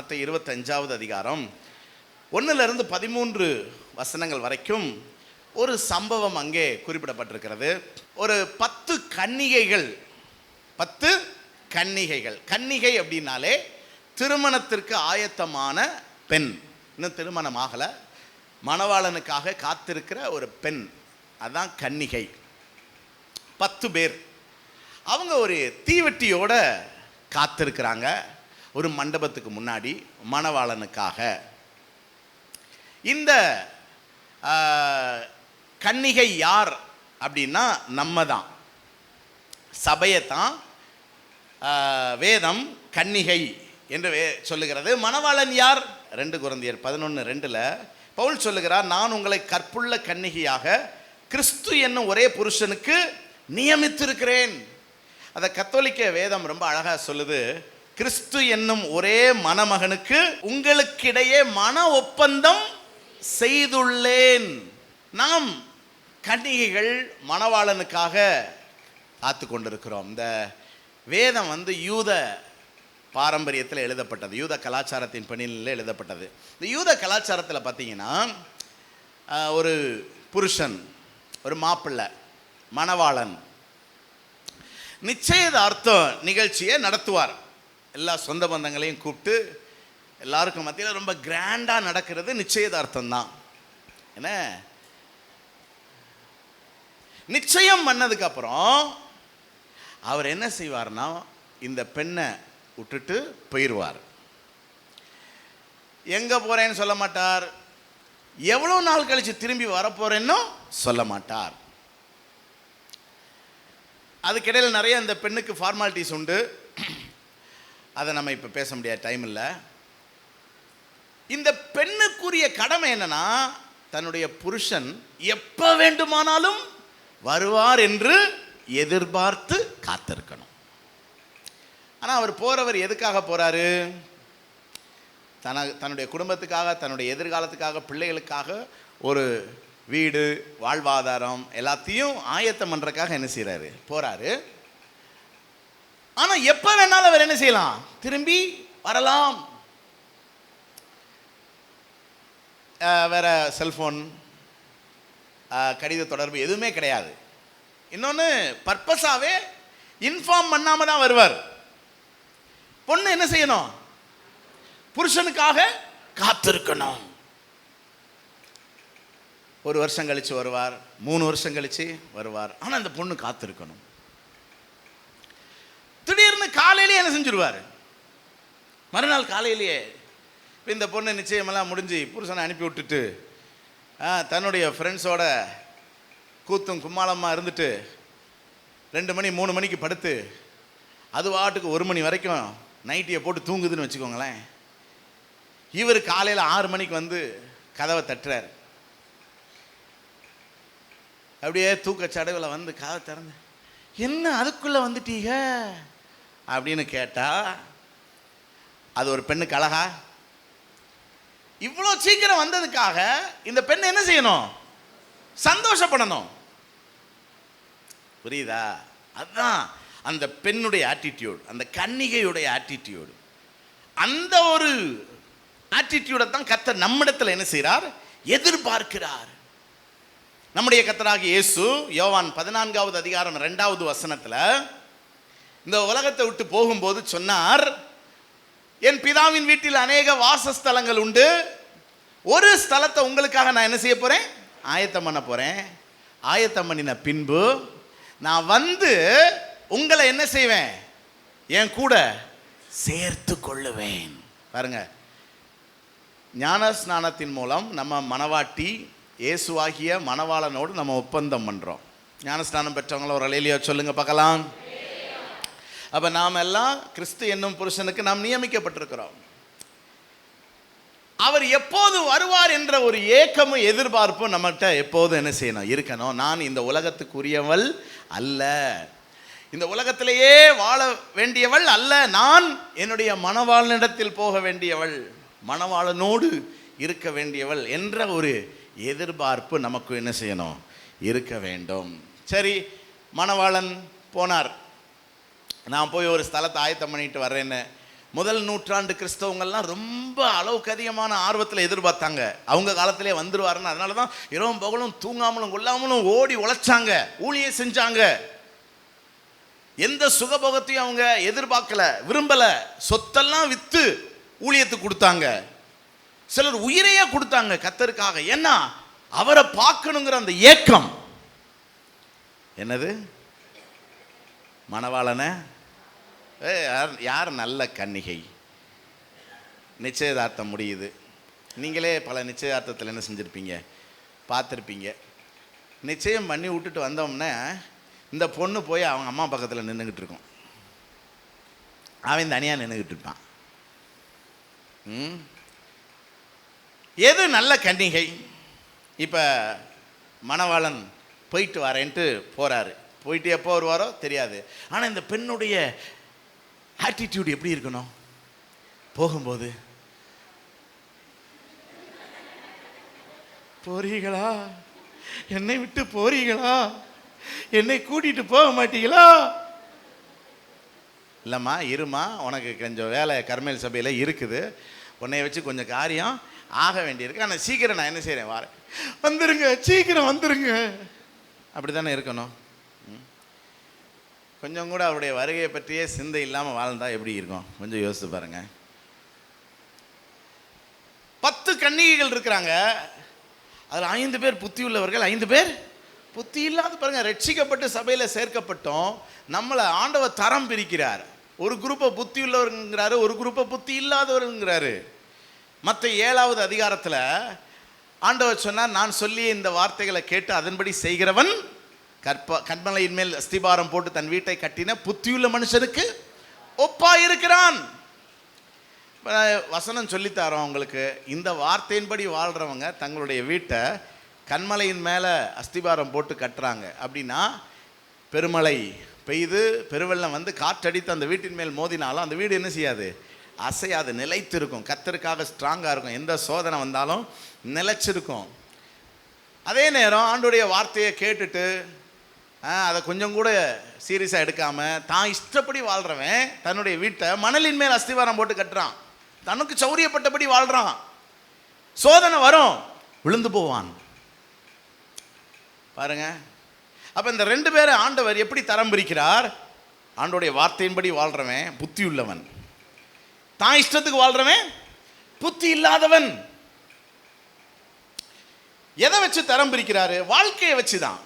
மத்தேயு 25வது அதிகாரம் 1லிருந்து 13 வசனங்கள் வரைக்கும் ஒரு சம்பவம் அங்கே குறிப்பிடப்பட்டிருக்கிறது. ஒரு 10 கன்னிகைகள். கன்னிகை அப்படின்னாலே திருமணத்திற்கு ஆயத்தமான பெண், இன்னும் திருமணம் ஆகலை, மணவாளனுக்காக காத்திருக்கிற ஒரு பெண், அதான் கன்னிகை. 10 பேர். அவங்க ஒரு தீவெட்டியோட காத்திருக்கிறாங்க ஒரு மண்டபத்துக்கு முன்னாடி மணவாளனுக்காக. இந்த கன்னிகை யார் அப்படின்னா நம்ம தான், சபையைத்தான் வேதம் கன்னிகை என்று சொல்லுகிறது. மணவாளன் யார்? 2 கொரிந்தியர் 11:2 பவுல் சொல்லுகிறார், நான் உங்களை கற்புள்ள கன்னிகையாக கிறிஸ்து என்னும் ஒரே புருஷனுக்கு நியமித்திருக்கிறேன். அதை கத்தோலிக்க வேதம் ரொம்ப அழகா சொல்லுது, கிறிஸ்து என்னும் ஒரே மணமகனுக்கு உங்களுக்கிடையே மன ஒப்பந்தம் செய்துள்ளேன். நாம் கன்னிகைகள் மணவாளனுக்காக காத்து கொண்டிருக்கிறோம். இந்த வேதம் யூத பாரம்பரியத்தில் எழுதப்பட்டது, யூத கலாச்சாரத்தின் பணியில் எழுதப்பட்டது. இந்த யூத கலாச்சாரத்தில் பார்த்தீங்கன்னா ஒரு புருஷன், ஒரு மாப்பிள்ளை, மணவாளன் நிச்சயதார்த்த நிகழ்ச்சியை நடத்துவார். எல்லா சொந்த பந்தங்களையும் கூப்பிட்டு எல்லாருக்கும் மத்தியில் ரொம்ப கிராண்டாக நடக்கிறது நிச்சயதார்த்தம் தான். என்ன நிச்சயம் பண்ணதுக்கு அப்புறம் அவர் என்ன செய்வார்னா, இந்த பெண்ணை விட்டுட்டு போயிடுவார். எங்க போறேன்னு சொல்ல மாட்டார், எவ்வளோ நாள் கழிச்சு திரும்பி வரப்போறேன்னு சொல்ல மாட்டார். அதுக்கிடையில் நிறைய இந்த பெண்ணுக்கு ஃபார்மாலிட்டிஸ் உண்டு, அதை நம்ம இப்போ பேச முடியாத டைம் இல்லை. இந்த பெண்ணுக்குரிய கடமை என்னன்னா, தன்னுடைய புருஷன் எப்போ வேண்டுமானாலும் வருவார் என்று எதிர்பார்த்து காத்திருக்கணும். ஆனால் அவர் போறவர் எதுக்காக போறாரு? தன்னுடைய குடும்பத்துக்காக, தன்னுடைய எதிர்காலத்துக்காக, பிள்ளைகளுக்காக ஒரு வீடு, வாழ்வாதாரம் எல்லாத்தையும் ஆயத்தம் பண்றதுக்காக என்ன செய்யறாரு? போறாரு. ஆனால் எப்போ வேணாலும் அவர் என்ன செய்யலாம்? திரும்பி வரலாம். வேற செல்போன், கடித தொடர்பு எதுவுமே கிடையாது. இன்னொன்று, பர்பஸாகவே இன்ஃபார்ம் பண்ணாமல் தான் வருவார். பொண்ணு என்ன செய்யணும்? புருஷனுக்காக காத்திருக்கணும். 1 வருஷம் கழிச்சு வருவார், 3 வருஷம் கழிச்சு வருவார். ஆனால் இந்த பொண்ணு காத்திருக்கணும். திடீர்னு காலையிலேயே என்ன செஞ்சிருவார்? மறுநாள் காலையிலேயே இந்த பொண்ணு நிச்சயமெல்லாம் முடிஞ்சு புருஷனை அனுப்பி விட்டுட்டு தன்னுடைய ஃப்ரெண்ட்ஸோட கூத்தும் கும்மாளமாக இருந்துட்டு 2 மணி 3 மணிக்கு படுத்து அது வாட்டுக்கு 1 மணி வரைக்கும் நைட்டியை போட்டு தூங்குதுன்னு வச்சுக்கோங்களேன். இவர் காலையில் 6 மணிக்கு கதவை தட்டுறார். அப்படியே தூக்கச்சடவில் கதவை திறந்து, என்ன அதுக்குள்ளே வந்துட்டீங்க அப்படின்னு கேட்டா, அது ஒரு பெண்ணுக்கு அழகா? இவ்வளோ சீக்கிரம் வந்ததுக்காக இந்த பெண் என்ன செய்யணும்? சந்தோஷப்படணும். புரியுதா? அதுதான் அந்த பெண்ணுடைய ஆட்டிடியூட், அந்த கன்னிகையுடைய ஆட்டிடியூட். அந்த ஒரு ஆட்டிடியூடை தான் கர்த்தர் நம்மிடத்தில் என்ன செய்கிறார்? எதிர்பார்க்கிறார். நம்முடைய கர்த்தராகிய இயேசு யோவான் 14வது அதிகாரம் 2வது வசனத்தில் இந்த உலகத்தை விட்டு போகும்போது சொன்னார், என் பிதாவின் வீட்டில் அநேக வாசஸ்தலங்கள் உண்டு, ஒரு ஸ்தலத்தை உங்களுக்காக நான் என்ன செய்ய போறேன்? ஆயத்தம் பண்ண போறேன். ஆயத்தம் பண்ணின பின்பு நான் உங்களை என்ன செய்வேன்? என் கூட சேர்த்து கொள்ளுவேன். பாருங்க, ஞான ஸ்நானத்தின் மூலம் நம்ம மணவாட்டி இயேசுவாகிய மணவாளனோடு நம்ம ஒப்பந்தம் பண்றோம். ஞான ஸ்நானம் பெற்றவங்கள ஒரு அலையிலையோ சொல்லுங்க பார்க்கலாம். அப்ப நாம் எல்லாம் கிறிஸ்து என்னும் புருஷனுக்கு நாம் நியமிக்கப்பட்டிருக்கிறோம். அவர் எப்போது வருவார் என்ற ஒரு ஏக்கமும் எதிர்பார்ப்பும் நம்மகிட்ட எப்போதும் என்ன செய்யணும்? இருக்கணும். நான் இந்த உலகத்துக்குரியவள் அல்ல, இந்த உலகத்திலேயே வாழ வேண்டியவள் அல்ல, நான் என்னுடைய மணவாளனிடத்தில் போக வேண்டியவள், மணவாளனோடு இருக்க வேண்டியவள் என்ற ஒரு எதிர்பார்ப்பு நமக்கு என்ன செய்யணும்? இருக்க வேண்டும். சரி, மணவாளன் போனார், நான் போய் ஒரு ஸ்தலத்தை ஆயத்தம் பண்ணிட்டு வர்றேன்னு முதல் நூற்றாண்டு கிறிஸ்தவங்கள்லாம் ரொம்ப அளவுக்கு அதிகமான ஆர்வத்தில் எதிர்பார்த்தாங்க. அவங்க காலத்திலே வந்துடுவாருன்னு. அதனால தான் இரவும் பகலும் தூங்காமலும் கொள்ளாமலும் ஓடி உழைச்சாங்க, ஊழியம் செஞ்சாங்க. எந்த சுகபோகத்தையும் அவங்க எதிர்பார்க்கல, விரும்பல. சொத்தெல்லாம் வித்து ஊழியத்துக்கு கொடுத்தாங்க. சிலர் உயிரையே கொடுத்தாங்க கர்த்தருக்காக. ஏன்னா அவரை பார்க்கணுங்கிற அந்த ஏக்கம். என்னது மணவாளனை யார் நல்ல கன்னிகை நிச்சயதார்த்தம் முடியுது. நீங்களே பல நிச்சயதார்த்தத்தில் என்ன செஞ்சுருப்பீங்க, பார்த்துருப்பீங்க. நிச்சயம் பண்ணி விட்டுட்டு வந்தோம்னா இந்த பொண்ணு போய் அவங்க அம்மா பக்கத்தில் நின்றுக்கிட்டு இருக்கும், அவன் தனியாக நின்றுக்கிட்டு இருப்பான். எது நல்ல கன்னிகை? இப்போ மணவாளன் போயிட்டு வரேன்ட்டு போகிறாரு. போயிட்டு எப்போ வருவாரோ தெரியாது. ஆனால் இந்த பெண்ணுடைய ஆட்டிடியூட் எப்படி இருக்கணும்? போகும்போது போறீங்களா, என்னை விட்டு போறீங்களா, என்னை கூட்டிட்டு போக மாட்டீங்களா? இல்லைம்மா இருமா, உனக்கு கொஞ்சம் வேலை கர்மேல் சபையில் இருக்குது, உன்னை வச்சு கொஞ்சம் காரியம் ஆக வேண்டியிருக்கு. ஆனால் சீக்கிரம் நான் என்ன செய்கிறேன், வரேன், வந்துருங்க, சீக்கிரம் வந்துருங்க. அப்படி தானே இருக்கணும். கொஞ்சம் கூட அவருடைய வருகையை பற்றியே சிந்தை இல்லாமல் வாழ்ந்தால் எப்படி இருக்கும்? கொஞ்சம் யோசித்து பாருங்க. 10 கன்னிகைகள் இருக்கிறாங்க. அதில் 5 பேர் புத்தி உள்ளவர்கள், 5 பேர் புத்தி இல்லாத. பாருங்க, ரட்சிக்கப்பட்டு சபையில் சேர்க்கப்பட்டோம். நம்மளை ஆண்டவர் தரம் பிரிக்கிறார். ஒரு குரூப்பை புத்தி உள்ளவருங்கிறாரு, ஒரு குரூப்பை புத்தி இல்லாதவருங்கிறாரு. மற்ற 7வது அதிகாரத்தில் ஆண்டவர் சொன்னார், நான் சொல்லிய இந்த வார்த்தைகளை கேட்டு அதன்படி செய்கிறவன் கண்மலையின் மேல் அஸ்திபாரம் போட்டு தன் வீட்டை கட்டின புத்தியுள்ள மனுஷனுக்கு ஒப்பா இருக்கிறான். வசனம் சொல்லித்தாரோம் உங்களுக்கு. இந்த வார்த்தையின்படி வாழ்கிறவங்க தங்களுடைய வீட்டை கண்மலையின் மேலே அஸ்திபாரம் போட்டு கட்டுறாங்க. அப்படின்னா பெருமழை பெய்து பெருவெள்ளம் வந்து காற்றடித்து அந்த வீட்டின் மேல் மோதினாலும் அந்த வீடு என்ன செய்யாது, அசையாது, நிலைத்திருக்கும். கர்த்தருக்காக ஸ்ட்ராங்காக இருக்கும். எந்த சோதனை வந்தாலும் நிலைச்சிருக்கும். அதே நேரம் ஆண்டுடைய வார்த்தையை கேட்டுட்டு அதை கொஞ்சம் கூட சீரியஸாக எடுக்காமல் தான் இஷ்டப்படி வாழ்கிறவன் தன்னுடைய வீட்டை மணலின் மேல் அஸ்திவாரம் போட்டு கட்டுறான். தனக்கு சௌரியப்பட்டபடி வாழ்கிறான். சோதனை வரும், விழுந்து போவான். பாருங்க. அப்போ இந்த 2 பேரை ஆண்டவர் எப்படி தரம் பிரிக்கிறார்? ஆண்டோடைய வார்த்தையின்படி வாழ்கிறவன் புத்தி உள்ளவன், தான் இஷ்டத்துக்கு வாழ்கிறவன் புத்தி இல்லாதவன். எதை வச்சு தரம் பிரிக்கிறாரு? வாழ்க்கையை வச்சு தான்.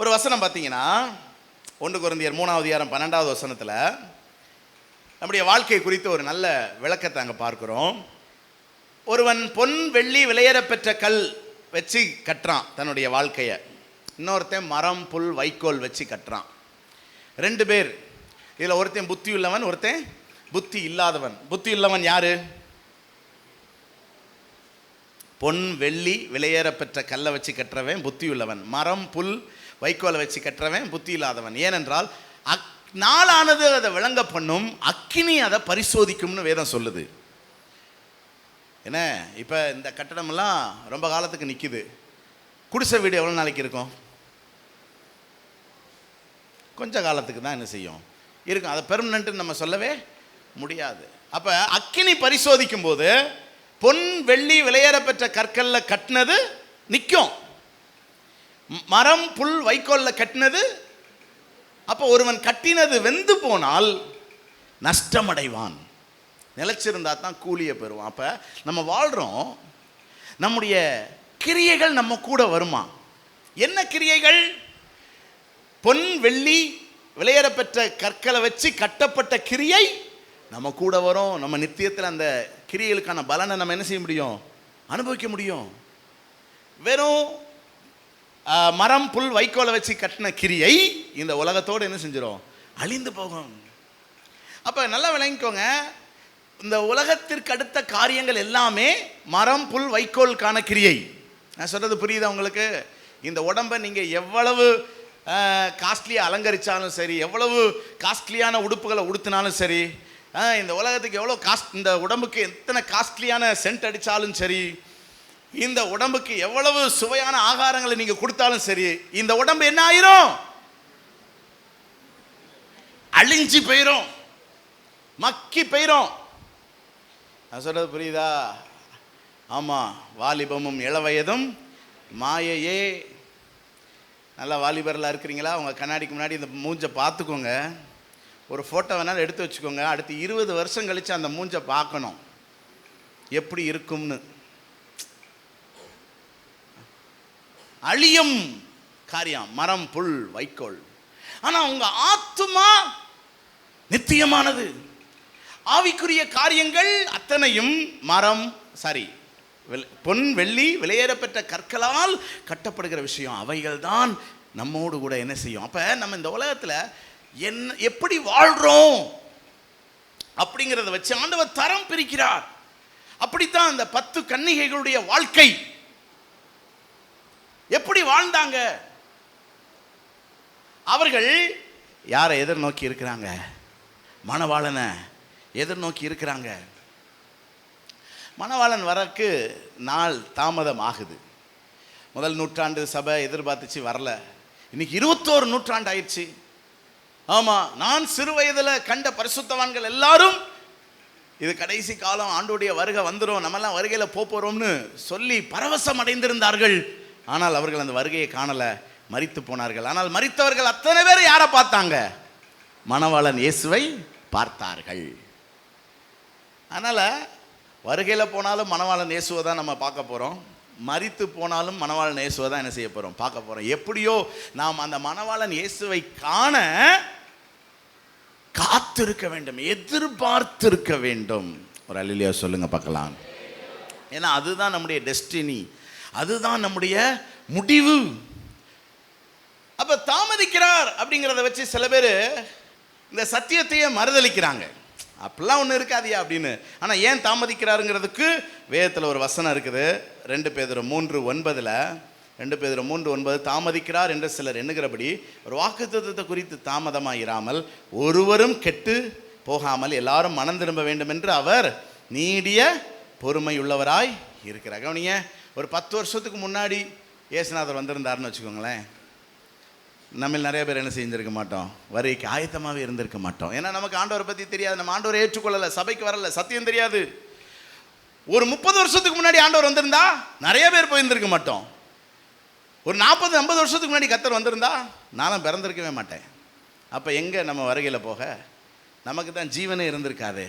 ஒரு வசனம் பார்த்தீங்கன்னா 1 கொரிந்தியர் 3வது அதிகாரம் 12வது வசனத்தில் நம்முடைய வாழ்க்கை குறித்து ஒரு நல்ல விளக்கத்தை அங்கே பார்க்கிறோம். ஒருவன் பொன் வெள்ளி விலையேறப்பெற்ற கல் வச்சு கட்டுறான் தன்னுடைய வாழ்க்கையை. இன்னொருத்தன் மரம் புல் வைக்கோல் வச்சு கட்டுறான். 2 பேர். இதில் ஒருத்தன் புத்தி உள்ளவன், ஒருத்தன் புத்தி இல்லாதவன். புத்தி உள்ளவன் யாரு? பொன் வெள்ளி விலையேறப்பெற்ற கல்லை வச்சு கட்டுறவன் புத்தி உள்ளவன். மரம் புல் வைக்கோலை வச்சு கட்டுறவன் புத்தி இல்லாதவன். ஏனென்றால் நாளானது அதை விளங்க பண்ணும், அக்கினி அதை பரிசோதிக்கும்னு வேதம் சொல்லுது. என்ன, இப்போ இந்த கட்டடமெல்லாம் ரொம்ப காலத்துக்கு நிற்குது. குடிசை வீடு எவ்வளோ நாளைக்கு இருக்கும்? கொஞ்ச காலத்துக்கு தான் என்ன செய்யும், இருக்கும். அதை பெர்மனன்ட்னு நம்ம சொல்லவே முடியாது. அப்போ அக்கினி பரிசோதிக்கும் போது பொன் வெள்ளி விலையேறப்பெற்ற கற்கல்ல கட்டினது நிற்கும், மரம் புல் வைக்கோல்ல கட்டினது. அப்போ ஒருவன் கட்டினது வெந்து போனால் நஷ்டமடைவான். நிலைச்சிருந்தா தான் கூலியை பெறுவான். அப்போ நம்ம வாழ்கிறோம், நம்முடைய கிரியைகள் நம்ம கூட வருமா? என்ன கிரியைகள்? பொன் வெள்ளி விலையேறப்பெற்ற கற்களை வச்சு கட்டப்பட்ட கிரியை நம்ம கூட வரும். நம்ம நித்தியத்தில் அந்த கிரியைகளுக்கான பலனை நம்ம என்ன செய்ய முடியும், அனுபவிக்க முடியும். வெறும் மரம் புல் வைக்கோலை வச்சு கட்டின கிரியை இந்த உலகத்தோடு என்ன செஞ்சிடும், அழிந்து போகும். அப்போ நல்லா விளங்கிக்கோங்க, இந்த உலகத்திற்கு அடுத்த காரியங்கள் எல்லாமே மரம் புல் வைக்கோலுக்கான கிரியை. நான் சொல்கிறது புரியுதா உங்களுக்கு? இந்த உடம்பை நீங்கள் எவ்வளவு காஸ்ட்லியாக அலங்கரித்தாலும் சரி, எவ்வளவு காஸ்ட்லியான உடுப்புகளை உடுத்தினாலும் சரி, இந்த உலகத்துக்கு எவ்வளோ இந்த உடம்புக்கு எத்தனை காஸ்ட்லியான சென்ட் அடித்தாலும் சரி, இந்த உடம்புக்கு எவ்வளவு சுவையான ஆகாரங்களை நீங்கள் கொடுத்தாலும் சரி, இந்த உடம்பு என்ன ஆயிரும்? அழிஞ்சு போயிரும், மக்கி போயிரும். நான் சொல்றது புரியுதா? ஆமாம், வாலிபமும் இளவயதும் மாயையே. நல்லா வாலிபரில் இருக்கிறீங்களா? உங்கள் கண்ணாடிக்கு முன்னாடி இந்த மூஞ்சை பார்த்துக்கோங்க. ஒரு ஃபோட்டோ வேணாலும் எடுத்து வச்சுக்கோங்க. அடுத்து 20 வருஷம் கழித்து அந்த மூஞ்சை பார்க்கணும் எப்படி இருக்கும்னு. அழியும் காரியம் மரம், புல், வைக்கோல். ஆனால் உங்கள் ஆத்துமா நித்தியமானது. ஆவிக்குரிய காரியங்கள் அத்தனையும் மரம், பொன், வெள்ளி, விலையேறப்பெற்ற கற்களால் கட்டப்படுகிற விஷயம். அவைகள் தான் நம்மோடு கூட என்ன செய்யும். அப்போ நம்ம இந்த உலகத்தில் எப்படி வாழ்கிறோம் அப்படிங்கிறத வச்சு ஆண்டவர் தரம் பிரிக்கிறார். அப்படித்தான் அந்த 10 கன்னிகைகளுடைய வாழ்க்கை எப்படி வாழ்ந்தாங்க. அவர்கள் யாரை எதிர்நோக்கி இருக்கிறாங்க? மணவாளனை எதிர்நோக்கி இருக்கிறாங்க. மணவாளன் வரக்கு நாள் தாமதம் ஆகுது. முதல் நூற்றாண்டு சபை எதிர்பார்த்துச்சு, வரல. இன்னைக்கு 21 நூற்றாண்டு ஆயிடுச்சு. ஆமாம், நான் சிறு வயதில் கண்ட பரிசுத்தவான்கள் எல்லாரும் இது கடைசி காலம், ஆண்டோடைய வருகை வந்துடும், நம்மெல்லாம் வருகையில் போகிறோம்னு சொல்லி பரவசம் அடைந்திருந்தார்கள். ஆனால் அவர்கள் அந்த வருகையை காணலை, மரித்து போனார்கள். ஆனால் மரித்தவர்கள் அத்தனை பேர் யாரை பார்த்தாங்க? மணவாளன் இயேசுவை பார்த்தார்கள். அதனால் வருகையில் போனாலும் மணவாளன் இயேசுவை தான் நம்ம பார்க்க போகிறோம். மரித்து போனாலும் மணவாளன் இயேசுவை தான் என்ன செய்ய போகிறோம்? பார்க்க போகிறோம். எப்படியோ நாம் அந்த மணவாளன் இயேசுவை காண காத்திருக்க வேண்டும், எதிர்பார்த்திருக்க வேண்டும். ஒரு அல்லேலூயா சொல்லுங்க பார்க்கலாம். ஏன்னா அதுதான் நம்முடைய டெஸ்டினி, அதுதான் நம்முடைய முடிவு. அப்போ தாமதிக்கிறார் அப்படிங்கிறத வச்சு சில பேர் இந்த சத்தியத்தையே மறுதளிக்கிறாங்க. அப்படிலாம் ஒன்றும் இருக்காதியா அப்படின்னு. ஆனால் ஏன் தாமதிக்கிறாருங்கிறதுக்கு வேதத்தில் ஒரு வசனம் இருக்குது. 2 பேதுரு 3:9. 2 பேதுரு 3:9, தாமதிக்கிறார் என்று சிலர் எண்ணுகிறபடி ஒரு வாக்குத்தத்தத்தை குறித்து தாமதமாக இராமல் ஒருவரும் கெட்டு போகாமல் எல்லாரும் மனம் திரும்ப வேண்டும் என்று அவர் நீடிய பொறுமை உள்ளவராய் இருக்கிறார். கவனிங்க, ஒரு 10 வருஷத்துக்கு முன்னாடி இயேசுநாதர் வந்திருந்தாருன்னு வச்சுக்கோங்களேன், நம்ம நிறைய பேர் என்ன செஞ்சிருக்க மாட்டோம்? வருகைக்கு ஆயத்தமாகவே இருந்திருக்க மாட்டோம். ஏன்னா நமக்கு ஆண்டவரை பற்றி தெரியாது, நம்ம ஆண்டவரை ஏற்றுக்கொள்ளலை, சபைக்கு வரல, சத்தியம் தெரியாது. ஒரு 30 வருஷத்துக்கு முன்னாடி ஆண்டவர் வந்திருந்தா நிறைய பேர் போயிருந்திருக்க மாட்டோம். ஒரு 40-50 வருஷத்துக்கு முன்னாடி கர்த்தர் வந்திருந்தா நானும் பிறந்திருக்கவே மாட்டேன். அப்போ எங்கே நம்ம வருகையில் போக? நமக்கு தான் ஜீவனே இருந்திருக்காது.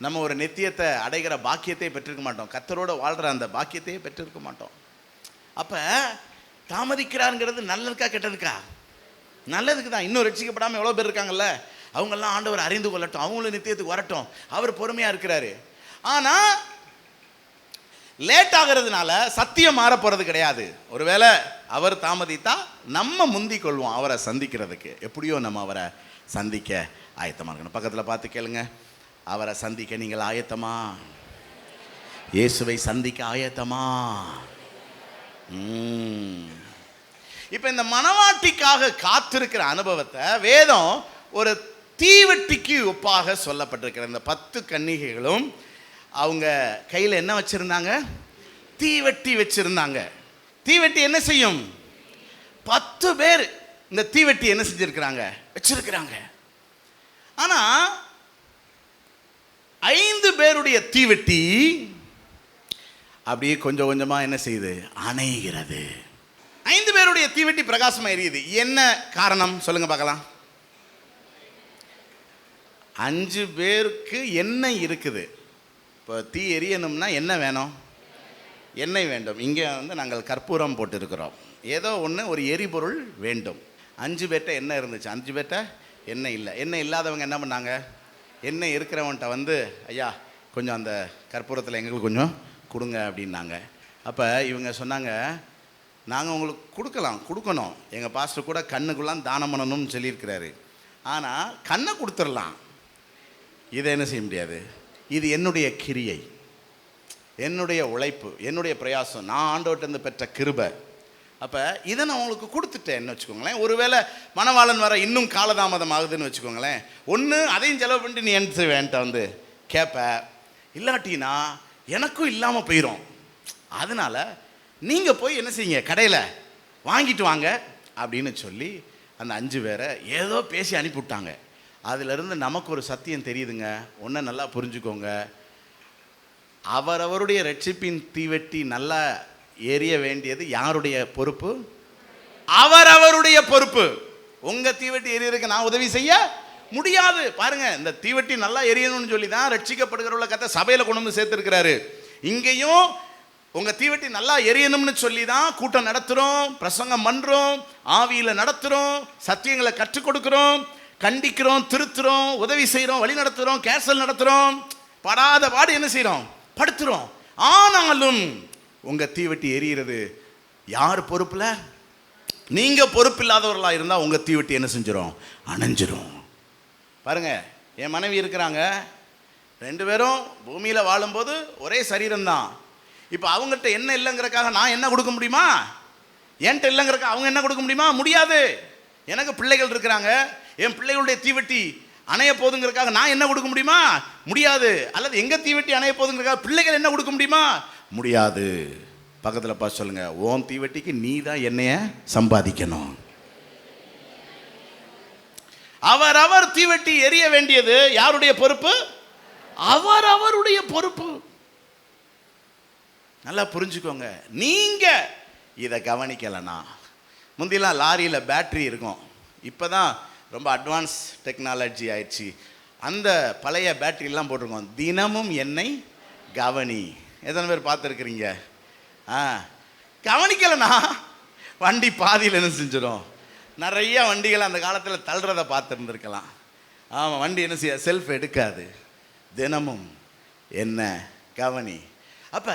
நம்ம ஒரு நித்தியத்தை அடைகிற பாக்கியத்தை பெற்றிருக்க மாட்டோம், கர்த்தரோட வாழ்கிற அந்த பாக்கியத்தையே பெற்றிருக்க மாட்டோம். அப்போ தாமதிக்கிறாருங்கிறது நல்லதுக்கா கெட்டதுக்கா? நல்லதுக்கு தான். இன்னும் ரட்சிக்கப்படாமல் எவ்வளோ பேர் இருக்காங்கல்ல, அவங்கெல்லாம் ஆண்டவர் அறிந்து கொள்ளட்டும், அவங்களும் நித்தியத்துக்கு வரட்டும். அவர் பொறுமையாக இருக்கிறாரு. ஆனால் லேட் ஆகிறதுனால சத்தியம் மாற போகிறது கிடையாது. ஒருவேளை அவர் தாமதித்தா நம்ம முந்திக் கொள்வோம் அவரை சந்திக்கிறதுக்கு. எப்படியோ நம்ம அவரை சந்திக்க ஆயத்தமாக இருக்கணும். பக்கத்தில் பார்த்து கேளுங்க, அவரை சந்திக்க நீங்கள் ஆயத்தமா? இயேசுவை சந்திக்க ஆயத்தமா? இப்போ இந்த மணவாட்டிக்காக காத்திருக்கிற அனுபவத்தை வேதம் ஒரு தீவெட்டிக்கு ஒப்பாக சொல்லப்பட்டிருக்கிற இந்த 10 கன்னிகைகளும் அவங்க கையில் என்ன வச்சிருந்தாங்க? தீவெட்டி வச்சிருந்தாங்க. தீவெட்டி என்ன செய்யும்? 10 பேர் இந்த தீவெட்டி என்ன செஞ்சிருக்கிறாங்க? வச்சிருக்கிறாங்க. ஆனா 5 பேருடைய தீவெட்டி அப்படியே கொஞ்சம் கொஞ்சமா என்ன செய்யுது? அணைகிறது. 5 பேருடைய தீவெட்டி பிரகாசமா எரியுது. என்ன காரணம் சொல்லுங்க பார்க்கலாம். 5 பேருக்கு எண்ணெய் இருக்குது. இப்போ தீ எரியணும்னா என்ன வேணும்? எண்ணெய் வேண்டும். இங்கே நாங்கள் கற்பூரம் போட்டிருக்கிறோம். ஏதோ ஒன்று, ஒரு எரிபொருள் வேண்டும். 5 பேர்கிட்ட எண்ணெய் இருந்துச்சு, 5 பேர்கிட்ட எண்ணெய் இல்லை. எண்ணெய் இல்லாதவங்க என்ன பண்ணாங்க? எண்ணெய் இருக்கிறவன்ட்ட ஐயா கொஞ்சம் அந்த கற்பூரத்தில் எங்களுக்கு கொஞ்சம் கொடுங்க அப்படின்னாங்க. அப்போ இவங்க சொன்னாங்க, நாங்கள் உங்களுக்கு கொடுக்கணும். எங்கள் பாஸ்டர் கூட கண்ணுக்குலாம் தானம் பண்ணணும்னு சொல்லியிருக்கிறாரு. ஆனால் கண்ணை கொடுத்துடலாம், இதை என்ன செய்ய முடியாது. இது என்னுடைய கிரியை, என்னுடைய உழைப்பு, என்னுடைய பிரயாசம், நான் ஆண்டவர்கிட்ட பெற்ற கிருபை. அப்போ இதை நான் உங்களுக்கு கொடுத்துட்டேன்னு வச்சுக்கோங்களேன். ஒருவேளை மணவாளன் வர இன்னும் காலதாமதம் ஆகுதுன்னு வச்சுக்கோங்களேன், ஒன்று அதையும் செலவு பண்ணிட்டு நீ என்கிட்ட கேட்ப, இல்லாட்டினா எனக்கும் இல்லாமல் போயிடும். அதனால் நீங்கள் போய் என்ன செய்யுங்க, கடையில் வாங்கிட்டு வாங்க அப்படின்னு சொல்லி அந்த 5 பேரை ஏதோ பேசி அனுப்பிவிட்டாங்க. அதிலிருந்து நமக்கு ஒரு சத்தியம் தெரியுதுங்க. ஒன்றை நல்லா புரிஞ்சுக்கோங்க. அவரவருடைய ரட்சிப்பின் தீவெட்டி நல்லா எரிய வேண்டியது யாருடைய பொறுப்பு? அவரவருடைய பொறுப்பு. உங்க தீவெட்டி எரியறதுக்கு நான் உதவி செய்ய முடியாது. பாருங்க, இந்த தீவெட்டி நல்லா எரியணும்னு சொல்லி தான் ரட்சிக்கப்படுகிறவங்கள கத்த சபையில கொண்டு வந்து சேர்த்திருக்கிறாரு. இங்கேயும் உங்க தீவெட்டி நல்லா எரியணும்னு சொல்லி தான் கூட்டம் நடத்துறோம், பிரசங்கம் பண்றோம், ஆவியில நடத்துறோம், சத்தியங்களை கற்றுக் கொடுக்கிறோம், கண்டிக்கிறோம், திருத்துறோம், உதவி செய்யறோம், வழி நடத்துறோம், கேசல் நடத்துறோம், படாத பாடு என்ன செய்யறோம்? படுத்துறோம். ஆனாலும் உங்க தீவெட்டி எரியிறது யார் பொறுப்புல? நீங்க பொறுப்பு இல்லாதவர்களா இருந்தா உங்க தீவெட்டி என்ன செஞ்சிடும்? அணைஞ்சிரும். பாருங்க, என் மனைவி இருக்கிறாங்க, 2 பேரும் பூமியில வாழும்போது ஒரே சரீரம் தான். இப்போ அவங்ககிட்ட என்ன இல்லைங்கிறக்காக நான் என்ன கொடுக்க முடியுமா? என்கிட்ட இல்லைங்கிறக்காக அவங்க என்ன கொடுக்க முடியுமா? முடியாது. எனக்கு பிள்ளைகள் இருக்கிறாங்க, என் பிள்ளைகளுடைய தீவெட்டி அணைய போதுங்கிறக்காக நான் என்ன கொடுக்க முடியுமா? முடியாது. அல்லது எங்க தீவெட்டி அணைய போதுங்கிறக்காக பிள்ளைகள் என்ன கொடுக்க முடியுமா? முடியாது. பக்கத்தில் பார்த்து சொல்லுங்க, ஓன் தீவெட்டிக்கு நீ தான் என்னைய சம்பாதிக்கணும். அவரவர் தீவெட்டி எரிய வேண்டியது யாருடைய பொறுப்பு? அவரவருடைய பொறுப்பு. நல்லா புரிஞ்சுக்கோங்க. நீங்க இதை கவனிக்கலனா, முந்திலாம் லாரியில் பேட்டரி இருக்கும், இப்போதான் ரொம்ப அட்வான்ஸ் டெக்னாலஜி ஆயிடுச்சு. அந்த பழைய பேட்டரிலாம் போட்டிருக்கோம், தினமும் என்னை கவனி. எத்தனை பேர் பார்த்துருக்குறீங்க? கவனிக்கலனா வண்டி பாதியில் என்ன செஞ்சிடும்? நிறைய வண்டிகள் அந்த காலத்தில் தள்ளுறதை பார்த்துருந்துருக்கலாம். ஆமாம், வண்டி என்ன செய்ய செல்ஃப் எடுக்காது. தினமும் என்ன கவனி. அப்போ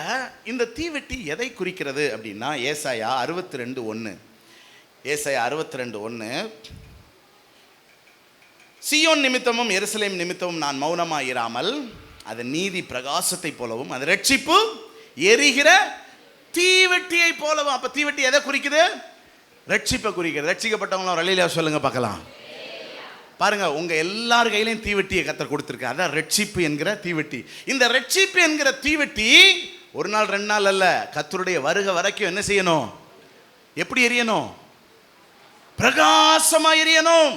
இந்த தீவெட்டி எதை குறிக்கிறது அப்படின்னா, ஏசாயா 62:1, ஏசாயா 62:1, சீயோன் நிமித்தமும் எருசலேம் நிமித்தமும் நான் மௌனமாயிராமல் அது நீதி பிரகாசத்தை போலவும் அது ரட்சிப்பு எரிகிற தீவெட்டியை போலவும். அப்ப தீவெட்டி எதை குறிக்குது? ரட்சிப்பை குறிக்கிறது. ரட்சிக்கப்பட்டவங்களும் ரலிலா சொல்லுங்க பார்க்கலாம். பாருங்க, உங்க எல்லார் கையிலையும் தீவெட்டியை கர்த்தர் கொடுத்திருக்க. அதான் ரட்சிப்பு என்கிற தீவெட்டி. இந்த ரட்சிப்பு என்கிற தீவெட்டி ஒரு நாள் 2 நாள் அல்ல, கர்த்தருடைய வருகை வரைக்கும் என்ன செய்யணும்? எப்படி எரியணும்? பிரகாசமா எரியணும்.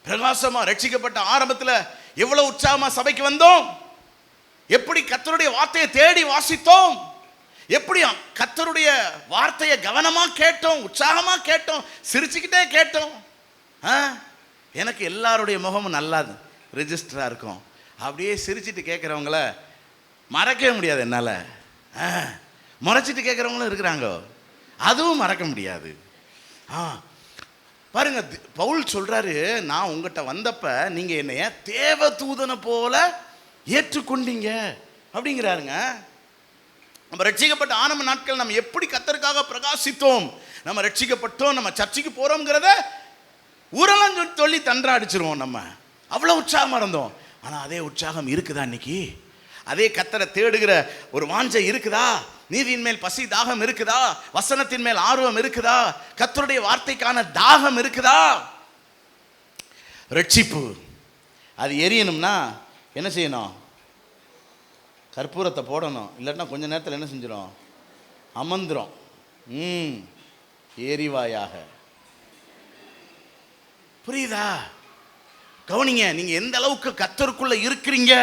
பிரகாசமா. ரட்சிக்கப்பட்ட ஆரம்பத்தில் எவ்வளவு உற்சாகமா சபைக்கு வந்தோம், எப்படி கர்த்தருடைய வார்த்தையை தேடி வாசித்தோம், எப்படி கர்த்தருடைய வார்த்தையை கவனமா கேட்டோம், உற்சாகமா கேட்டோம், சிரிச்சுக்கிட்டே கேட்டோம். எனக்கு எல்லாருடைய முகமும் நல்லா ரெஜிஸ்டரா இருக்கும். அப்படியே சிரிச்சிட்டு கேட்குறவங்கள மறக்கவே முடியாது என்னால். முறைச்சிட்டு கேட்குறவங்களும் இருக்கிறாங்க, அதுவும் மறக்க முடியாது. பாருங்க, பவுல் சொல்றாரு, நான் உங்ககிட்ட வந்தப்ப நீங்க என்னைய தேவதூதனை போல ஏற்றுக்கொண்டீங்க அப்படிங்கிறாருங்க. நம்ம ரட்சிக்கப்பட்ட ஆரம்ப நாட்கள் நம்ம எப்படி கர்த்தருக்காக பிரகாசித்தோம், நம்ம ரட்சிக்கப்பட்டோம், நம்ம சர்ச்சைக்கு போறோம்ங்கிறத ஊரெல்லாம் சொல்லி தண்டா அடிச்சிருவோம். நம்ம அவ்வளோ உற்சாகமா இருந்தோம். ஆனா அதே உற்சாகம் இருக்குதா இன்னைக்கு? அதே கர்த்தரை தேடுகிற ஒரு வாஞ்சை இருக்குதா? நீதியின் மேல் பசி தாகம் இருக்குதா? வசனத்தின் மேல் ஆர்வம் இருக்குதா? கர்த்தருடைய வார்த்தைக்கான தாகம் இருக்குதா? ரட்சிப்பு அது எரியணும்னா என்ன செய்யணும்? கற்பூரத்தை போடணும். இல்லாட்டினா கொஞ்ச நேரத்தில் என்ன செஞ்சிடும்? அமர்ந்துரும். எரிவாயாக. புரியுதா? கவனிங்க, நீங்க எந்த அளவுக்கு கர்த்தருக்குள்ள இருக்கிறீங்க,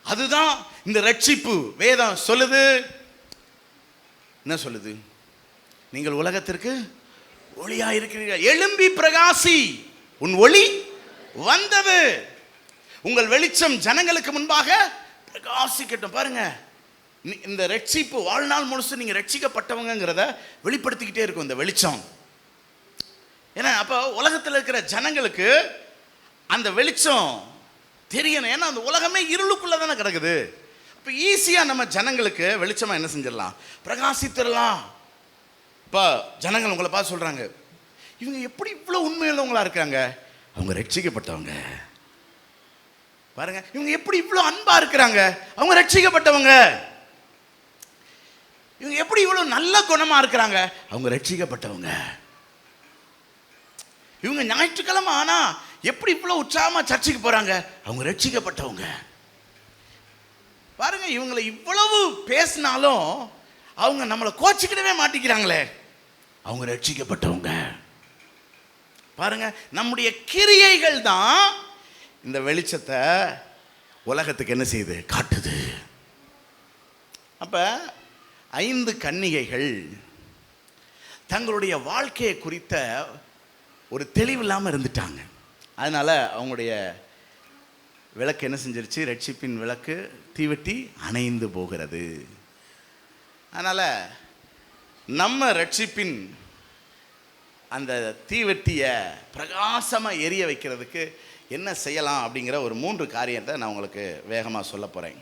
அதுதான் இந்த ரட்சிப்பு. வேதம் சொல்லுது, என்ன சொல்லுது? நீங்கள் உலகத்திற்கு ஒளியா இருக்கிறீர்கள், எழும்பி பிரகாசி, உன் ஒளி வந்தது, உங்கள் வெளிச்சம் ஜனங்களுக்கு முன்பாக பிரகாசிக்கட்டும். பாருங்க, இந்த ரட்சிப்பு வாழ்நாள் முழுசு நீங்க ரட்சிக்கப்பட்டவங்கிறத வெளிப்படுத்திக்கிட்டே இருக்கும் இந்த வெளிச்சம். ஏன்னா அப்போ உலகத்தில் இருக்கிற ஜனங்களுக்கு அந்த வெளிச்சம் தெரியணும். ஏன்னா அந்த உலகமே இருளுக்குள்ள தானே கிடக்குது. இப்போ ஈஸியாக நம்ம ஜனங்களுக்கு வெளிச்சமா என்ன செஞ்சிடலாம்? பிரகாசித்திடலாம். இப்போ ஜனங்கள் உங்களை பார்த்து சொல்றாங்க, இவங்க எப்படி இவ்வளோ உண்மையுள்ளவங்களா இருக்காங்க? அவங்க ரட்சிக்கப்பட்டவங்க. பாருங்க, இவங்க எப்படி இவ்வளோ அன்பா இருக்கிறாங்க? அவங்க ரட்சிக்கப்பட்டவங்க. இவங்க எப்படி இவ்வளோ நல்ல குணமா இருக்கிறாங்க? அவங்க ரட்சிக்கப்பட்டவங்க. இவங்க ஞாயிற்றுக்கிழமை ஆனா எப்படி இவ்வளோ உற்சாகமா சர்ச்சைக்கு போறாங்க? அவங்க ரட்சிக்கப்பட்டவங்க. பாருங்க, இவங்களை இவ்வளவு பேசினாலும் அவங்க நம்மளை கோச்சிக்கிடவே மாட்டிக்கிறாங்களே, அவங்க ரட்சிக்கப்பட்டவங்க. பாருங்க, நம்முடைய கிரியைகள் தான் இந்த வெளிச்சத்தை உலகத்துக்கு என்ன செய்யுது, காட்டுது. அப்ப 5 கன்னிகைகள் தங்களுடைய வாழ்க்கையை குறித்த ஒரு தெளிவு இல்லாமல் இருந்துட்டாங்க. அதனால அவங்களுடைய விளக்கு என்ன செஞ்சிருச்சு, ரட்சிப்பின் விளக்கு தீவெட்டி அணைந்து போகிறது. அதனால நம்ம ரட்சிப்பின் அந்த தீவெட்டியை பிரகாசமாக எரிய வைக்கிறதுக்கு என்ன செய்யலாம் அப்படிங்கிற ஒரு 3 காரியத்தை நான் உங்களுக்கு வேகமாக சொல்ல போகிறேன்.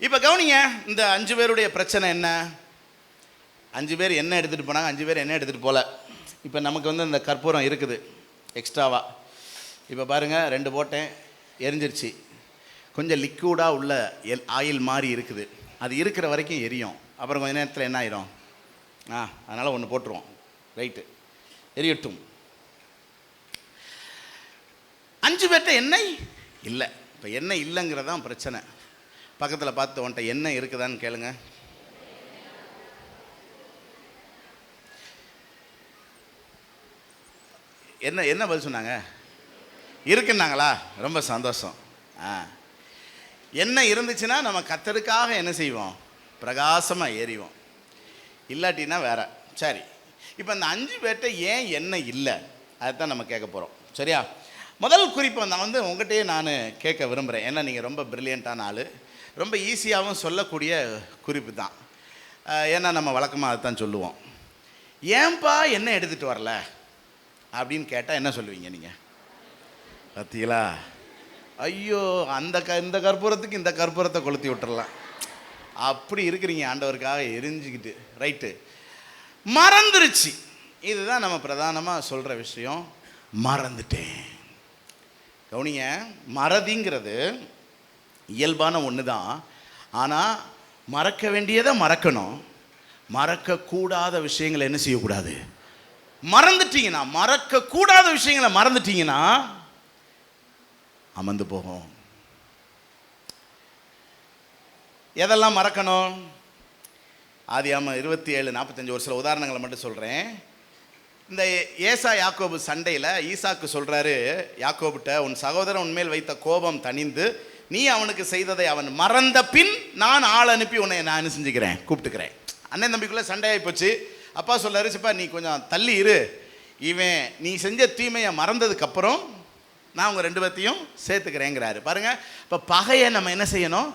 இப்போ கவனிங்க, இந்த 5 பேருடைய பிரச்சனை என்ன? 5 பேர் என்ன எடுத்துகிட்டு போனாங்க, 5 பேர் என்ன எடுத்துகிட்டு போகல. இப்போ நமக்கு வந்து இந்த கற்பூரம் இருக்குது எக்ஸ்ட்ராவா. இப்போ பாருங்கள், 2 போட்டேன், எரிஞ்சிருச்சு. கொஞ்சம் லிக்விடாக உள்ள ஆயில் மாதிரி இருக்குது. அது இருக்கிற வரைக்கும் எரியும். அப்புறம் கொஞ்சம் நேரத்தில் என்ன ஆயிரும், அதனால் ஒன்று போட்டுருவோம், ரைட்டு, எரியட்டும். 5 பேர்ட்ட எண்ணெய் இல்லை. இப்போ எண்ணெய் இல்லைங்கிறதான் பிரச்சனை. பக்கத்தில் பார்த்து உன்ட்ட எண்ணெய் இருக்குதான்னு கேளுங்க. என்ன என்ன பதில் சொன்னாங்க? இருக்குன்னாங்களா? ரொம்ப சந்தோஷம். எண்ணெய் இருந்துச்சுன்னா நம்ம கர்த்தருக்காக என்ன செய்வோம், பிரகாசமாக எரிவோம். இல்லாட்டின்னா வேற. சரி, இப்போ இந்த 5 பேர்ட்ட ஏன் எண்ணெய் இல்லை, அதுதான் நம்ம கேட்க போகிறோம். சரியா? முதல் குறிப்பை நான் வந்து உங்கள்கிட்டயே நான் கேட்க விரும்புகிறேன். ஏன்னா நீங்கள் ரொம்ப ப்ரில்லியண்ட்டான ஆள், ரொம்ப ஈஸியாகவும் சொல்லக்கூடிய குறிப்பு தான். ஏன்னா நம்ம வழக்கமாக அதுதான் சொல்லுவோம். ஏன்பா எண்ணெய் எடுத்துகிட்டு வரல அப்படின்னு கேட்டால் என்ன சொல்லுவீங்க நீங்கள்? பார்த்தீங்களா, ஐயோ இந்த கற்பூரத்துக்கு இந்த கற்பூரத்தை கொளுத்தி விட்டுறலாம், அப்படி இருக்கிறீங்க ஆண்டவருக்காக எரிஞ்சுக்கிட்டு. ரைட்டு, மறந்துருச்சு. இதுதான் நம்ம பிரதானமாக சொல்கிற விஷயம். மறந்துட்டேன். கவனிங்க, மறதிங்கிறது இயல்பான ஒன்று தான். ஆனால் மறக்க வேண்டியதை மறக்கணும், மறக்கக்கூடாத விஷயங்களை என்ன செய்யக்கூடாது, மறந்துட்டீங்கன்னா, மறக்கக்கூடாத விஷயங்களை மறந்துட்டீங்கன்னா அமர்ந்து போகும். எதெல்லாம் மறக்கணும்? ஆதியாகமம் 27:45 ஒரு சில உதாரணங்களை மட்டும் சொல்கிறேன். இந்த ஏசா யாக்கோபு சண்டையில் ஈசாக்கு சொல்கிறாரு யாக்கோபுட்ட, உன் சகோதரன் உன்மேல் வைத்த கோபம் தணிந்து நீ அவனுக்கு செய்ததை அவன் மறந்த பின் நான் ஆள் அனுப்பி உன்னை நான் செஞ்சுக்கிறேன், கூப்பிட்டுக்கிறேன். அண்ணன் தம்பிக்குள்ளே சண்டையாகி போச்சு. அப்பா சொல்கிறாரு, சிப்பா நீ கொஞ்சம் தள்ளி இரு, இவன் நீ செஞ்ச தீமையை மறந்ததுக்கப்புறம் நான் உங்கள் 2 பேர்த்தையும் சேர்த்துக்கிறேங்கிறாரு. பாருங்கள், இப்போ பகையை நம்ம என்ன செய்யணும்,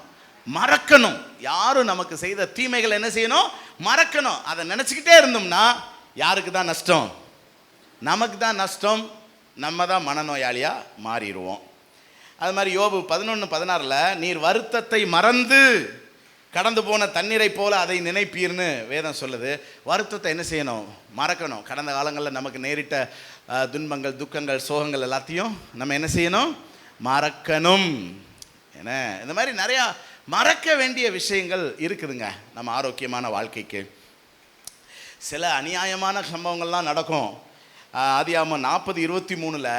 மறக்கணும். யாரும் நமக்கு செய்த தீமைகளை என்ன செய்யணும், மறக்கணும். அதை நினச்சிக்கிட்டே இருந்தோம்னா யாருக்கு தான் நஷ்டம்? நமக்கு தான் நஷ்டம். நம்ம தான் மனநோயாளியாக மாறிடுவோம். அது மாதிரி யோபு 11:16 நீர் வருத்தத்தை மறந்து கடந்து போன தண்ணீரை போல அதை நினைப்பீர்னு வேதம் சொல்லுது. வருத்தத்தை என்ன செய்யணும், மறக்கணும். கடந்த காலங்களில் நமக்கு நேரிட்ட துன்பங்கள், துக்கங்கள், சோகங்கள் எல்லாத்தையும் நம்ம என்ன செய்யணும், மறக்கணும். ஏன்னா இந்த மாதிரி நிறையா மறக்க வேண்டிய விஷயங்கள் இருக்குதுங்க நம்ம ஆரோக்கியமான வாழ்க்கைக்கு. சில அநியாயமான சம்பவங்கள்லாம் நடக்கும். ஆதியாகமம் 40:23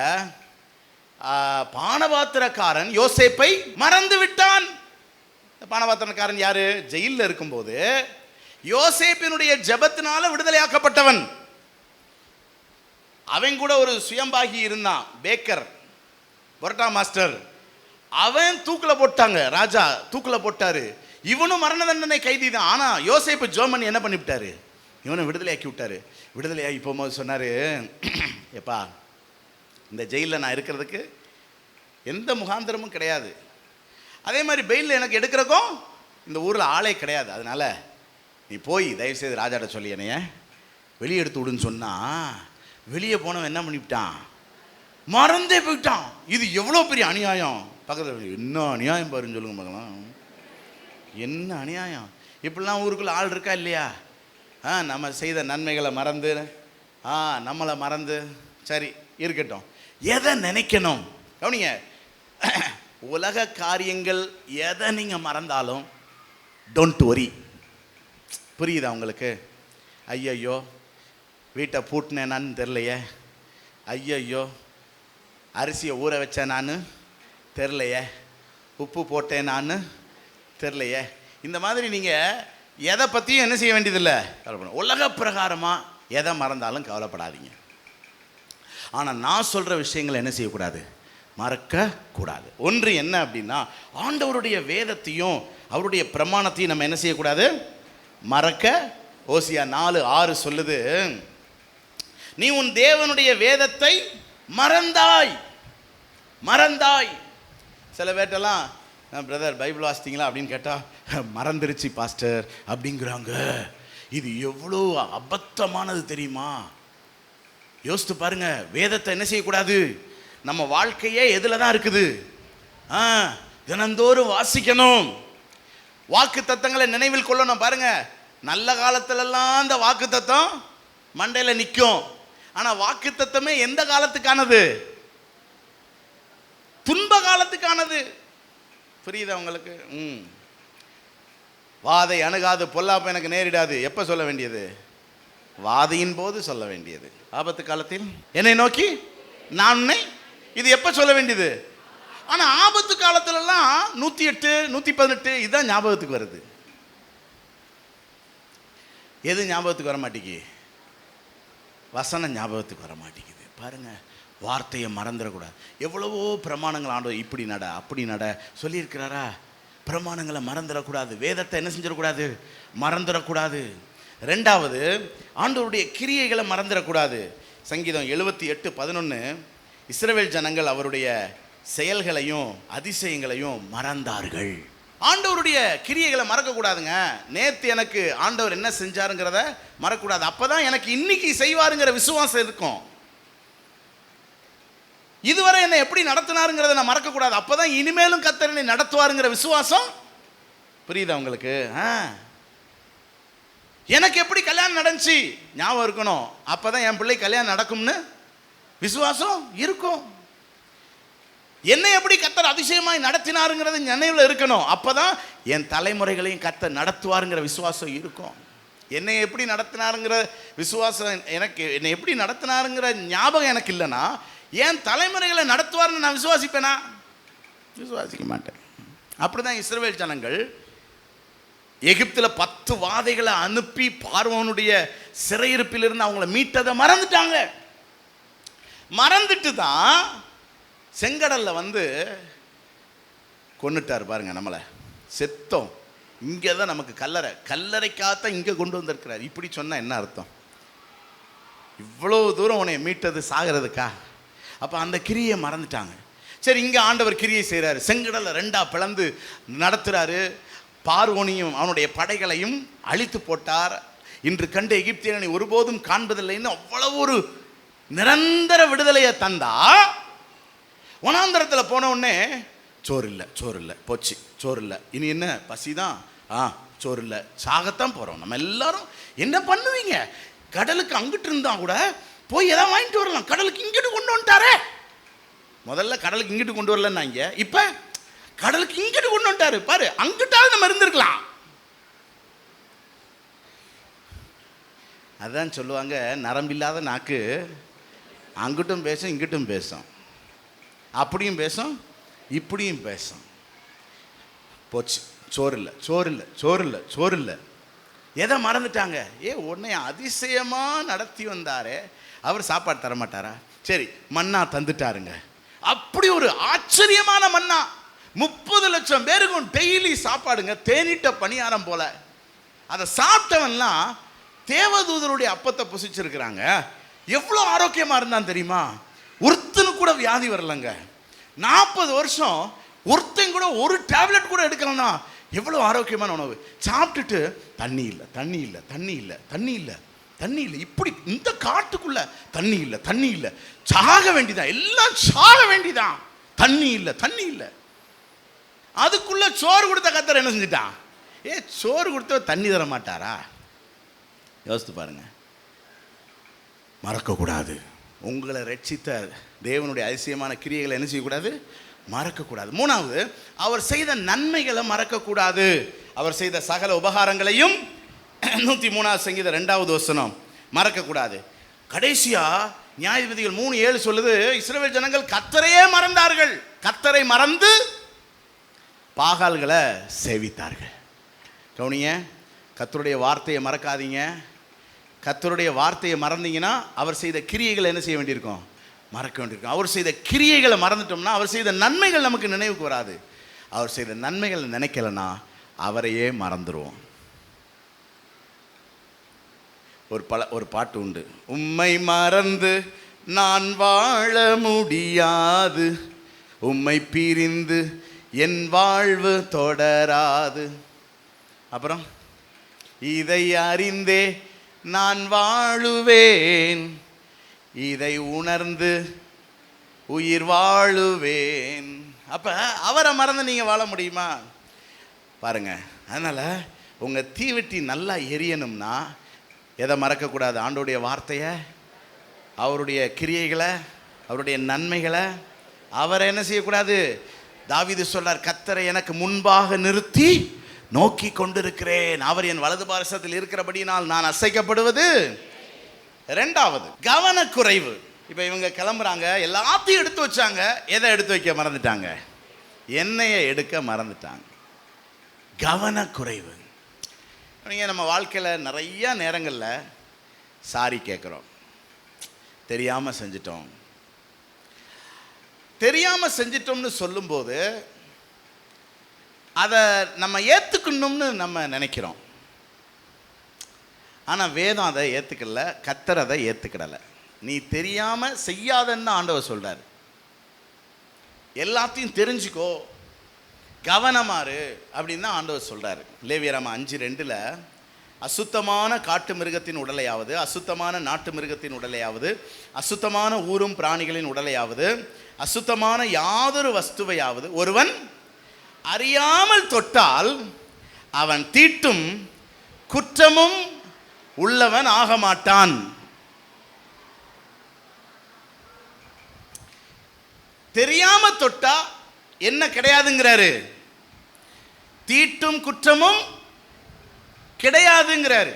பானபாத்திரக்காரன் யோசேப்பை மறந்து விட்டான். பானபாத்திரக்காரன் யாரு? ஜெயிலில் இருக்கும்போது யோசேப்பினுடைய ஜெபத்தினால விடுதலையாக்கப்பட்டவன். அவன் கூட ஒரு சுயம்பாகி இருந்தான், பேக்கர், பொரோட்டா மாஸ்டர். அவன் தூக்கில் போட்டாங்க, ராஜா தூக்கில் போட்டாரு. இவனும் மரண தண்டனை கைதி தான். ஆனால் யோசேப்பு ஜோமன் என்ன பண்ணிவிட்டாரு, இவனை விடுதலையாக்கி விட்டாரு. விடுதலையாகி போகும்போது சொன்னார், எப்பா இந்த ஜெயிலில் நான் இருக்கிறதுக்கு எந்த முகாந்திரமும் கிடையாது, அதே மாதிரி பெயிலில் எனக்கு எடுக்கிறக்கும் இந்த ஊரில் ஆளே கிடையாது, அதனால் நீ போய் தயவுசெய்து ராஜாட்ட சொல்லி என்னைய வெளியே எடுத்து விடுன்னு சொன்னால் வெளியே போனவன் என்ன பண்ணிவிட்டான், மறந்தே போயிட்டான். இது எவ்வளோ பெரிய அநியாயம். பக்கத்தில் என்ன அநியாயம் பாருன்னு சொல்லுங்க பார்க்கலாம், என்ன அநியாயம். இப்படிலாம் ஊருக்குள்ளே ஆள் இருக்கா இல்லையா? நம்ம செய்த நன்மைகளை மறந்து, நம்மளை மறந்து, சரி இருக்கட்டும். எதை நினைக்கணும் கவனிங்க, உலக காரியங்கள் எதை நீங்கள் மறந்தாலும் டோன்ட் வரி. புரியுதா உங்களுக்கு? ஐயையோ வீட்டை பூட்டினேனான்னு தெரிலையே, ஐயையோ அரிசியை ஊற வச்சேன் நான் தெரிலையே, உப்பு போட்டேன் நான் தெரிலையே. இந்த மாதிரி நீங்கள் எதை பற்றியும் என்ன செய்ய வேண்டியதில்லை, கவலைப்பட. உலக பிரகாரமாக எதை மறந்தாலும் கவலைப்படாதீங்க. ஆனால் நான் சொல்கிற விஷயங்களை என்ன செய்யக்கூடாது? மறக்கக்கூடாது. ஒன்று என்ன அப்படின்னா, ஆண்டவருடைய வேதத்தையும் அவருடைய பிரமாணத்தையும் நம்ம என்ன செய்யக்கூடாது? மறக்க. ஓசியா 4:6 சொல்லுது, நீ உன் தேவனுடைய வேதத்தை மறந்தாய். சில பேர்ட்டெல்லாம், பிரதர் பைபிள் வாசித்தீங்களா அப்படின்னு கேட்டால் மறந்துருச்சு பாஸ்டர் அப்படிங்கிறாங்க. இது எவ்வளோ அபத்தமானது தெரியுமா? யோசித்து பாருங்க. வேதத்தை என்ன செய்யக்கூடாது? நம்ம வாழ்க்கையே எதில் தான் இருக்குது? தினந்தோறும் வாசிக்கணும். வாக்கு தத்தங்களை நினைவில் கொள்ளணும். பாருங்க, நல்ல காலத்திலெல்லாம் அந்த வாக்கு தத்தம் மண்டையில் நிற்கும். ஆனால் வாக்கு தத்தமே எந்த காலத்துக்கானது? துன்ப காலத்துக்கானது. புரியுதா உங்களுக்கு? வாதை அணுகாது, பொல்லாப்பு எனக்கு நேரிடாது. எப்போ சொல்ல வேண்டியது? வாதையின் போது சொல்ல வேண்டியது. ஆபத்து காலத்தில் என்னை நோக்கி நான் உன்னை, இது எப்போ சொல்ல வேண்டியது? ஆனால் ஆபத்து காலத்திலலாம் 108 118 இதுதான் ஞாபகத்துக்கு வருது. எது ஞாபகத்துக்கு வர மாட்டேங்குது? வசனம் ஞாபகத்துக்கு வர மாட்டேங்குது. பாருங்க, வார்த்தையை மறந்துடக்கூடாது. எவ்வளவோ பிரமாணங்கள் ஆண்டவர் இப்படி நட அப்படி நட சொல்லியிருக்கிறாரா? பிரமாணங்களை மறந்துடக்கூடாது. வேதத்தை என்ன செஞ்சிடக்கூடாது? மறந்துடக்கூடாது. ரெண்டாவது, ஆண்டவருடைய கிரியைகளை மறந்துடக்கூடாது. சங்கீதம் 78:11, இஸ்ரவேல் ஜனங்கள் அவருடைய செயல்களையும் அதிசயங்களையும் மறந்தார்கள். ஆண்டவருடைய கிரியைகளை மறக்கக்கூடாதுங்க. நேற்று எனக்கு ஆண்டவர் என்ன செஞ்சாருங்கிறத மறக்கக்கூடாது. அப்போதான் எனக்கு இன்னைக்கு செய்வாருங்கிற விசுவாசம் இருக்கும். இதுவரை என்னை எப்படி நடத்தினாருங்கிறத நான் மறக்கக்கூடாது. அப்போதான் இனிமேலும் கர்த்தர் என்னை நடத்துவாருங்கிற விசுவாசம். புரியுதா உங்களுக்கு? எனக்கு எப்படி கல்யாணம் நடந்துச்சு ஞாபகம் இருக்கணும். அப்போதான் என் பிள்ளை கல்யாணம் நடக்கும்னு விசுவாசம் இருக்கும். என்னை எப்படி கர்த்தர் அதிசயமாய் நடத்தினாருங்கிறது நினைவில் இருக்கணும். அப்போதான் என் தலைமுறைகளையும் கர்த்தர் நடத்துவாருங்கிற விசுவாசம் இருக்கும். என்னை எப்படி நடத்தினாருங்கிற விசுவாசம் எனக்கு, என்னை எப்படி நடத்தினாருங்கிற ஞாபகம் எனக்கு இல்லைன்னா என் தலைமுறைகளை நடத்துவார்னு நான் விசுவாசிப்பேனா? விசுவாசிக்க மாட்டேன். அப்படிதான் இஸ்ரவேல் ஜனங்கள் எகிப்தில் 10 வாதைகளை அனுப்பி பார்வோனுடைய சிறையிருப்பிலிருந்து அவங்கள மீட்டதை மறந்துட்டாங்க. மறந்துட்டு தான் செங்கடல்ல வந்து கொன்னுட்டார். பாருங்க, நம்மளை செத்தோம். இங்கே தான் நமக்கு கல்லறைக்காகத்தான் இங்கே கொண்டு வந்திருக்கிறார். இப்படி சொன்னால் என்ன அர்த்தம்? இவ்வளோ தூரம் உன்னை மீட்டது சாகிறதுக்கா? அப்போ அந்த கிரியை மறந்துட்டாங்க. சரி, இங்கே ஆண்டவர் கிரியை செய்கிறாரு. செங்கடலை 2ஆ பிளந்து நடத்துகிறாரு. பார்வோனையும் அவனுடைய படைகளையும் அழித்து போட்டார். இன்று கண்ட எகிப்தியனை ஒருபோதும் காண்பதில்லைன்னு அவ்வளவு ஒரு நிரந்தர விடுதலையை தந்தா, வனாந்தரத்தில் போன உடனே சோறு இல்லை போச்சு, சோறு இல்லை, இனி என்ன பசிதான், சோறு இல்லை, சாகத்தான் போகிறோம். நம்ம எல்லாரும் என்ன பண்ணுவீங்க? கடலுக்கு அங்கிட்டு இருந்தா கூட போய் எதாவது வாங்கிட்டு வரலாம். கடலுக்கு இங்கிட்டு கொண்டு வந்துட்டாரே. முதல்ல கடலுக்கு இங்கிட்டு கொண்டு வரலன்னாங்க, இப்போ கடலுக்கு இங்கிட்டு கொண்டு வந்துட்டாரு. பாரு, அங்கிட்டாவது நம்ம இருந்திருக்கலாம். அதான் சொல்லுவாங்க, நரம்பில்லாத நாக்கு அங்கிட்டும் பேசும் இங்கிட்டும் பேசும், அப்படியும் பேசும் இப்படியும் பேசும். போச்சு, சோறு இல்லை. எதை மறந்துட்டாங்க? உன்னை அதிசயமா நடத்தி வந்தாரே, அவர் சாப்பாடு தர மாட்டாரா? சரி, மன்னா தந்துட்டாருங்க. அப்படி ஒரு ஆச்சரியமான மன்னா, 30 லட்சம் பேருக்கும் டெய்லி சாப்பாடுங்க, தேனிட்ட பணியாரம் போல. அதை சாப்பிட்டவன்லாம் தேவதூதருடைய அப்பத்தை புசிச்சிருக்கிறாங்க. எவ்வளோ ஆரோக்கியமா இருந்தான் தெரியுமா? ஒருத்தனு கூட வியாதி வரலங்க. 40 வருஷம் ஒருத்தன் கூட ஒரு டேப்லெட் கூட எடுக்கலன்னா எவ்வளோ ஆரோக்கியமான உணவு. சாப்பிட்டுட்டு தண்ணி இல்லை, இப்படி இந்த காட்டுக்குள்ள தண்ணி இல்லை, சாக வேண்டிதான், எல்லாம் சாக வேண்டிதான். தண்ணி இல்லை. அதுக்குள்ள சோறு கொடுத்த கர்த்தர் என்ன செஞ்சிட்டான்? சோறு கொடுத்த தண்ணி தர மாட்டாரா? யோசித்து பாருங்க. மறக்கக்கூடாது. உங்களை ரட்சித்த தேவனுடைய அதிசயமான கிரியைகளை என்ன செய்யக்கூடாது? மறக்கக்கூடாது. 3வது, அவர் செய்த நன்மைகளை மறக்கக்கூடாது. அவர் செய்த சகல உபகாரங்களையும் 103 சங்கீதம் 2வது வசனம் மறக்கக்கூடாது. கடைசியா நியாயாதிபதிகள் 3:7 சொல்லுது, இஸ்ரவேல் ஜனங்கள் கர்த்தரையே மறந்தார்கள். கர்த்தரை மறந்து பாகால்களை சேவித்தார்கள். கவனிங்க, கர்த்தருடைய வார்த்தையை மறக்காதீங்க. கர்த்தருடைய வார்த்தையை மறந்தீங்கன்னா அவர் செய்த கிரியைகளை என்ன செய்ய வேண்டியிருக்கும்? மறக்க வேண்டியிருக்கும். அவர் செய்த கிரியைகளை மறந்துட்டோம்னா அவர் செய்த நன்மைகள் நமக்கு நினைவுக்கு வராது. அவர் செய்த நன்மைகளை நினைக்கலன்னா அவரையே மறந்துடுவோம். ஒரு பாட்டு உண்டு, உம்மை மறந்து நான் வாழ முடியாது, உம்மை பிரிந்து என் வாழ்வு தொடராது. அப்புறம் இதை அறிந்தே நான் வாழுவேன், இதை உணர்ந்து உயிர் வாழுவேன். அப்ப அவரை மறந்து நீங்க வாழ முடியுமா? பாருங்க. அதனால உங்க தீவெட்டி நல்லா எரியணும்னா எதை மறக்கக்கூடாது? ஆண்டோடைய வார்த்தையை, அவருடைய கிரியைகளை, அவருடைய நன்மைகளை. அவரை என்ன செய்யக்கூடாது? தாவீது சொல்றார், கர்த்தரை எனக்கு முன்பாக நிறுத்தி நோக்கி கொண்டிருக்கிறேன், அவர் என் வலது பாரசத்தில் இருக்கிறபடினால் நான் அசைக்கப்படுவது. இரண்டாவது கவனக்குறைவு. இப்ப இவங்க கிளம்புறாங்க, எல்லாத்தையும் எடுத்து வச்சாங்க, எதை எடுத்து வைக்க மறந்துட்டாங்க? எண்ணெயை எடுக்க மறந்துட்டாங்க. கவனக்குறைவு. நீங்கள் நம்ம வாழ்க்கையில் நிறைய நேரங்களில் சாரி கேட்குறோம், தெரியாமல் செஞ்சிட்டோம். தெரியாமல் செஞ்சிட்டோம்னு சொல்லும்போது அதை நம்ம ஏற்றுக்கணும்னு நம்ம நினைக்கிறோம். ஆனால் வேதம் அதை ஏற்றுக்கல, கர்த்தர் அதை ஏற்றுக்கிடலை. நீ தெரியாமல் செய்யாதன்னு ஆண்டவர் சொல்கிறார். எல்லாத்தையும் தெரிஞ்சுக்கோ, கவனமாறு அப்படின்னு தான் ஆண்டவர் சொல்கிறார். லேவியராகமம் 5:2 அசுத்தமான காட்டு மிருகத்தின் உடலையாவது, அசுத்தமான நாட்டு மிருகத்தின் உடலையாவது, அசுத்தமான ஊரும் பிராணிகளின் உடலையாவது, அசுத்தமான யாதொரு வஸ்துவையாவது ஒருவன் அறியாமல் தொட்டால் அவன் தீட்டும் குற்றமும் உள்ளவன் ஆக மாட்டான். தெரியாம தொட்டா என்ன கிடையாதுங்கிறாரு? தீட்டும் குற்றமும் கிடையாதுங்கிறாரு.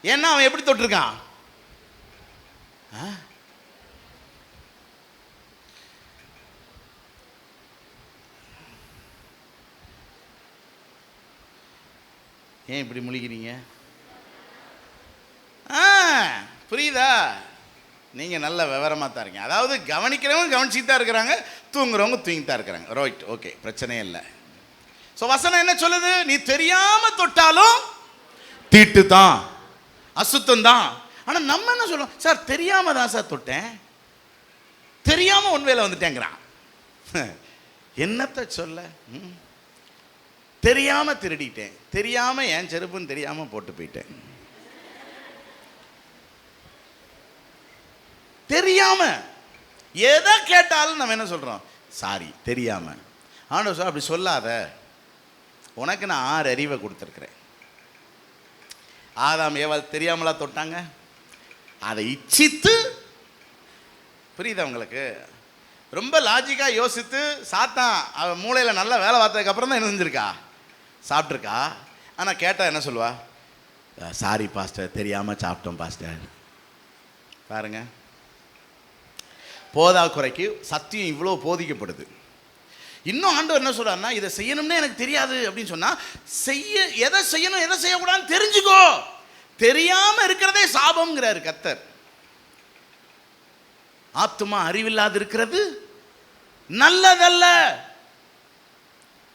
ஏன்னா அவன் எப்படி தொட்டிருக்கான்? ஏன் இப்படி முழிக்கிறீங்க? புரியுதா? நீங்கள் நல்ல விவரமாக தான் இருக்கீங்க. அதாவது கவனிக்கிறவங்க கவனிச்சுட்டு தான் இருக்கிறாங்க, தூங்குறவங்க தூங்கிட்டு தான் இருக்கிறாங்க. ரைட், ஓகே, பிரச்சனையே இல்லை. ஸோ வசனம் என்ன சொல்லுது? நீ தெரியாமல் தொட்டாலும் தீட்டு தான், அசுத்தம் தான். ஆனால் நம்ம என்ன சொல்லுவோம்? சார் தெரியாமல் தான் சார் தொட்டேன், தெரியாமல் உன் வேலை வந்துட்டேங்கிறான். என்னத்தை சொல்ல? தெரியாமல் திருடிட்டேன், தெரியாமல் என் செருப்புன்னு தெரியாமல் போட்டு போயிட்டேன். தெரியாம எதை கேட்டாலும் நம்ம என்ன சொல்றோம்? சாரி, தெரியாம. ஆண்டவர் சொல்ல, அப்படி சொல்லாத, உனக்கு நான் 6 அறிவை கொடுத்துருக்கிறேன். ஆதாம் ஏவாள் தெரியாமலா தொட்டாங்க? அதை இச்சித்து, புரியுதா உங்களுக்கு? ரொம்ப லாஜிக்கா யோசித்து சாத்தான் அவன் மூளையில நல்லா வேலை பார்த்ததுக்கு அப்புறம் தான் என்ன செஞ்சிருக்கா? சாப்பிட்ருக்கா. ஆனா கேட்டா என்ன சொல்லுவா? சாரி பாஸ்டர், தெரியாம சாப்பிட்டோம் பாஸ்டர். பாருங்க, போதாக்குறைக்கு சத்தியம் இவ்வளோ போதிக்கப்படுது. இன்னும் ஆண்டவர் என்ன சொல்றாருன்னா, இதை செய்யணும்னே எனக்கு தெரியாது அப்படின்னு சொன்னா, எதை செய்யணும் எதை செய்யக்கூடாதுன்னு தெரிஞ்சுக்கோ. தெரியாம இருக்கிறதே சாபம்ங்கிறாரு கர்த்தர். ஆத்துமா அறிவில்லாது இருக்கிறது நல்லதல்ல.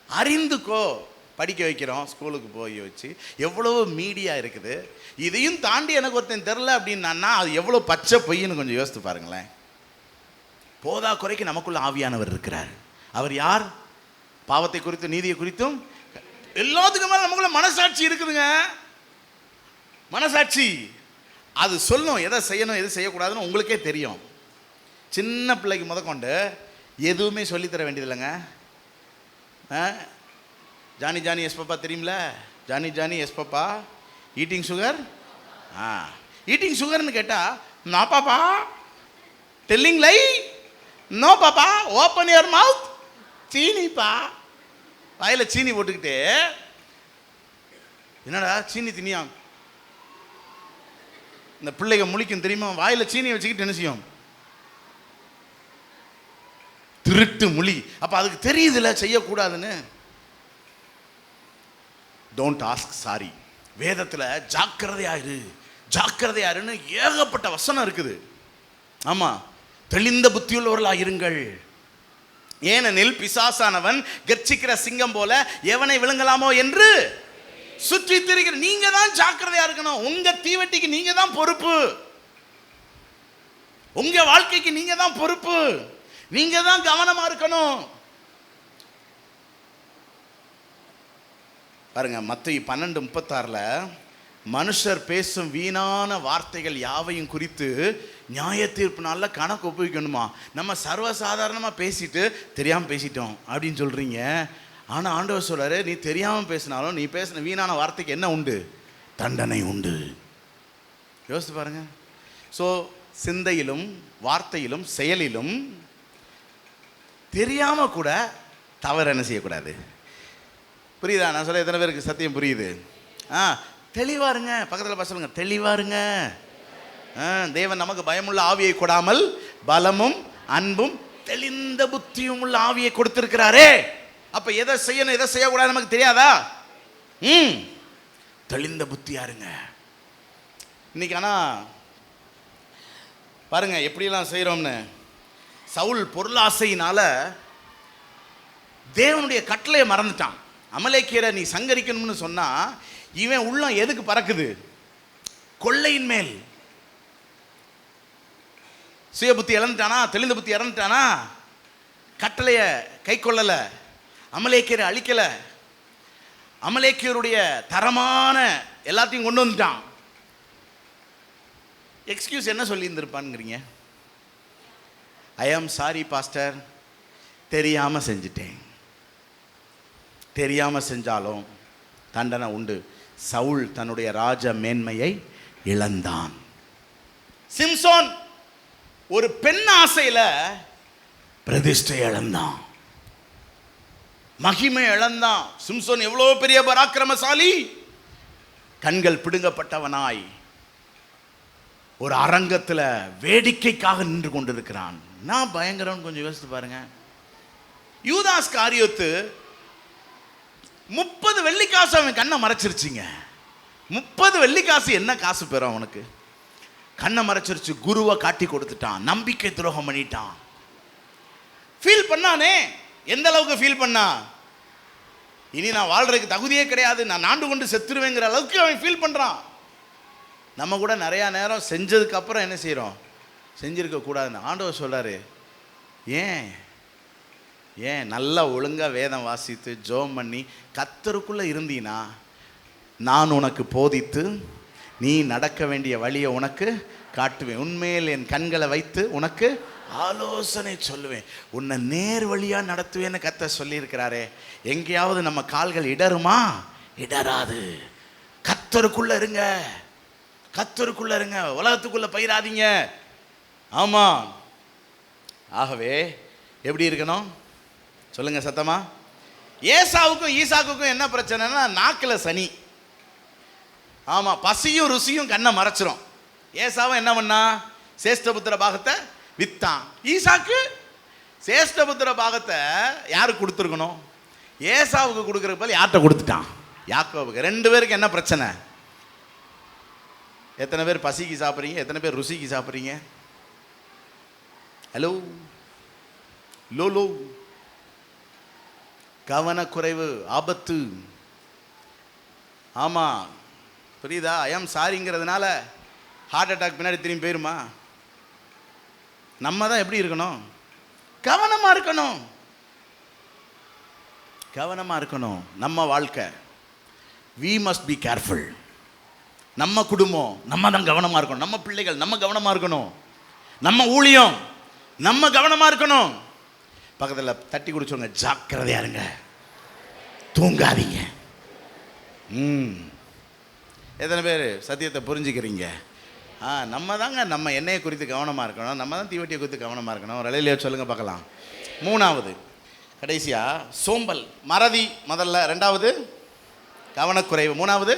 அறிந்துக்கோ. படிக்க வைக்கிறோம், ஸ்கூலுக்கு போய் வச்சு எவ்வளவு மீடியா இருக்குது. இதையும் தாண்டி எனக்கு ஒருத்தன் தெரில அப்படின்னா அது எவ்வளோ பச்சை பொய்ன்னு கொஞ்சம் யோசித்து பாருங்களேன். போதா குறைக்கு நமக்குள்ள ஆவியானவர் இருக்கிறார். அவர் யார்? பாவத்தை குறித்தும் நீதியை குறித்தும் எல்லாத்துக்கும் மேல நமக்குள்ள மனசாட்சி இருக்குதுங்க. மனசாட்சி அது சொல்லும் எதை செய்யணும் எது செய்யக்கூடாதுன்னு உங்களுக்கே தெரியும். சின்ன பிள்ளைக்கு முதற்கொண்டு எதுவுமே சொல்லித்தர வேண்டியதில்லைங்க. ஜானி ஜானி எஸ் பாப்பா தெரியுமில? Johnny Johnny yes papa eating sugar. ஈட்டிங் சுகர்னு கேட்டால் நான் papa, telling lie no papa, open your mouth. சீனிப்பா, வாயில் சீனி போட்டுக்கிட்டு என்னடா சீனி தினியா? இந்த பிள்ளைங்க முழிக்கும் தெரியுமா? வாயில் சீனி வச்சுக்கிட்டு என்ன செய்யும்? திருட்டு மொழி. அப்ப அதுக்கு தெரியுதுல செய்யக்கூடாதுன்னு. Don't ask sorry. வேதத்தில் ஜாக்கிரதையாயிரு ஜாக்கிரதையாருன்னு ஏகப்பட்ட வசனம் இருக்குது. ஆமா, தெளிந்த புத்தியுள்ளவர்களாக இருங்கள். ஏனெனில் பிசாசானவன் கர்ச்சிக்கிற சிங்கம் போல எவனை விழுங்கலாமோ என்று சுற்றி திரிகிற. நீங்க தான் ஜாக்கிரதையா இருக்கணும். உங்க தீவட்டிக்கு நீங்க தான் பொறுப்பு. உங்க வாழ்க்கைக்கு நீங்க தான் பொறுப்பு. நீங்க தான் கவனமா இருக்கணும். பாருங்க, மத்தேயு 12:36 மனுஷர் பேசும் வீணான வார்த்தைகள் யாவையும் குறித்து நியாய தீர்ப்பு நாள்ல கணக்கு ஒப்புவிக்கணுமா. நம்ம சர்வசாதாரணமாக பேசிட்டு தெரியாமல் பேசிட்டோம் அப்படின்னு சொல்றீங்க. ஆனால் ஆண்டவர் சொல்றாரு, நீ தெரியாமல் பேசினாலும் நீ பேசின வீணான வார்த்தைக்கு என்ன உண்டு? தண்டனை உண்டு. யோசித்து பாருங்க. ஸோ சிந்தையிலும் வார்த்தையிலும் செயலிலும் தெரியாம கூட தவறு என்ன செய்யக்கூடாது. புரியுதா நான் சொல்ல? எத்தனை பேருக்கு சத்தியம் புரியுது? தெளிவா இருங்க. பக்கத்தில் பசங்க தெளிவா இருங்க. தேவன் நமக்கு பயமுள்ள ஆவியை கொடாமல் பலமும் அன்பும் தெளிந்த புத்தியும் உள்ள ஆவியை கொடுத்திருக்கிறாரே. அப்ப எதை செய்யணும் எதை செய்யக்கூடாது நமக்கு தெரியாதா? தெளிந்த புத்தியா இருங்க. இன்னைக்கு ஆனா பாருங்க எப்படியெல்லாம் செய்யறோம்னு. சவுல் பொருளாசையினால தேவனுடைய கட்டளையை மறந்துட்டான். அமலேக்கியரை நீ சங்கரிக்கணும்னு சொன்னா இவன் உள்ளம் எதுக்கு பறக்குது? கொள்ளையின் மேல். சுய புத்தி இழந்துட்டானா, தெளிந்த புத்தி இறந்துட்டானா, கட்டளைய கை கொள்ளல, அமலேக்கியரை அழிக்கல, அமலேக்கியருடைய தரமான எல்லாத்தையும் கொண்டு வந்துட்டான். எக்ஸ்கியூஸ் என்ன சொல்லி இருந்திருப்பான்ங்கிறீங்க? ஐ ஆம் சாரி பாஸ்டர், தெரியாம செஞ்சிட்டேன். தெரியாம செஞ்சாலும் தண்டனை உண்டு. சவுல் தன்னுடைய ராஜ மேன்மையை இழந்தான். சிம்சோன் ஒரு பெண் ஆசையில பிரதிஷ்டை இழந்தான், மகிமை இழந்தான். சிம்சோன் எவ்வளவு பெரிய பராக்கிரமசாலி. கண்கள் பிடுங்கப்பட்டவனாய் ஒரு அரங்கத்துல வேடிக்கைக்காக நின்று கொண்டிருக்கிறான். நான் பயங்கரம். கொஞ்சம் யோசித்து பாருங்க. யூதாஸ் காரியத்து 30 வெள்ளிக்காசு அவன் கண்ணை மறைச்சிருச்சிங்க. 30 வெள்ளிக்காசு என்ன காசு பெறும் அவனுக்கு? கண்ணை மறைச்சிருச்சு. குருவை காட்டி கொடுத்துட்டான். நம்பிக்கை துரோகம் பண்ணிட்டான். ஃபீல் பண்ணானே. எந்த அளவுக்கு ஃபீல் பண்ணா? இனி நான் வாழ்றதுக்கு தகுதியே கிடையாது, நான் நாண்டு கொண்டு செத்துருவேங்கிற அளவுக்கு அவன் ஃபீல் பண்றான். நம்ம கூட நிறையா நேரம் செஞ்சதுக்கு அப்புறம் என்ன செய்யறோம்? செஞ்சிருக்க கூடாதுன்னு ஆண்டவர் சொல்றாரு. ஏன் நல்லா ஒழுங்கா வேதம் வாசித்து ஜெபம் பண்ணி கர்த்தருக்குள்ள இருந்தீனா நான் உனக்கு போதித்து நீ நடக்க வேண்டிய வழியை உனக்கு காட்டுவேன். உண்மையில் என் கண்களை வைத்து உனக்கு ஆலோசனை சொல்லுவேன். உன்னை நேர் வழியா நடத்துவேன்னு கர்த்தர் சொல்லியிருக்கிறாரே. எங்கேயாவது நம்ம கால்கள் இடருமா? இடராது. கர்த்தருக்குள்ள இருங்க, கர்த்தருக்குள்ள இருங்க, உலகத்துக்குள்ள பயிராதீங்க. ஆமா. ஆகவே எப்படி இருக்கணும் சொல்லுங்க சத்தமா? ஏசாவுக்கும் ஈசாக்குக்கும் என்ன பிரச்சனைனா நாக்கில் சனி. ஆமா, பசியும் ருசியும் கண்ணை மறைச்சிரும். ஏசாவும் என்ன பண்ணா? சேஷ்டபுத்திர பாகத்தை வித்தான். ஈசாக்கு சேஷ்டபுத்திர பாகத்தை யாருக்கு கொடுத்துருக்கணும்? ஏசாவுக்கு கொடுக்குற போல யார்கிட்ட கொடுத்துட்டான்? யாக்கோவுக்கு. 2 பேருக்கு என்ன பிரச்சனை? எத்தனை பேர் பசிக்கு சாப்பிட்றீங்க? எத்தனை பேர் ருசிக்கு சாப்பிட்றீங்க? Hello low. கவனக்குறைவு ஆபத்து. ஆமா, புரியுதா? ஐயம் சாரிங்கிறதுனால ஹார்ட் அட்டாக் பின்னாடி திரும்பி போயிருமா? நம்ம தான் எப்படி இருக்கணும்? கவனமா இருக்கணும். கவனமா இருக்கணும். நம்ம வாழ்க்கை we must be careful. நம்ம குடும்பம் நம்ம தான் கவனமா இருக்கணும். நம்ம பிள்ளைகள் நம்ம கவனமா இருக்கணும். நம்ம ஊழியம் நம்ம கவனமா இருக்கணும். பக்கத்தில் தட்டி குடிச்சவங்க ஜாக்கிரதையா இருங்க, தூங்காதீங்க. எத்தனை பேர் சத்தியத்தை புரிஞ்சுக்கிறீங்க? நம்ம தாங்க நம்ம எண்ணெயை குறித்து கவனமாக இருக்கணும். நம்ம தான் தீவட்டியை குறித்து கவனமாக இருக்கணும். ஒரு இலையில சொல்லுங்க பார்க்கலாம். 3வது கடைசியா சோம்பல், மறதி. முதல்ல 2வது கவனக்குறைவு, 3வது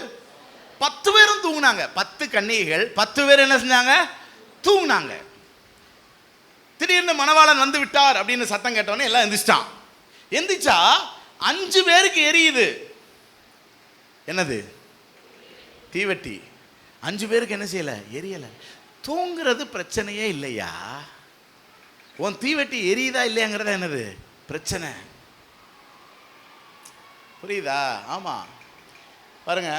10 பேரும் தூங்குனாங்க. 10 கன்னிகைகள் 10 பேர் என்ன செஞ்சாங்க? தூங்குனாங்க. திடீர்னு மணவாளன் வந்து விட்டார் அப்படின்னு சத்தம் கேட்டவனே எல்லாம் எந்திரிச்சிட்டான். எந்திரிச்சா 5 பேருக்கு எரியுது. என்னது? தீவட்டி. 5 பேருக்கு என்ன செய்யல? எரியல. தூங்குறது பிரச்சனையே இல்லையா? உன் தீவெட்டி எரியுதா இல்லையாங்கிறத என்னது பிரச்சனை, புரியுதா? ஆமாம், பாருங்க,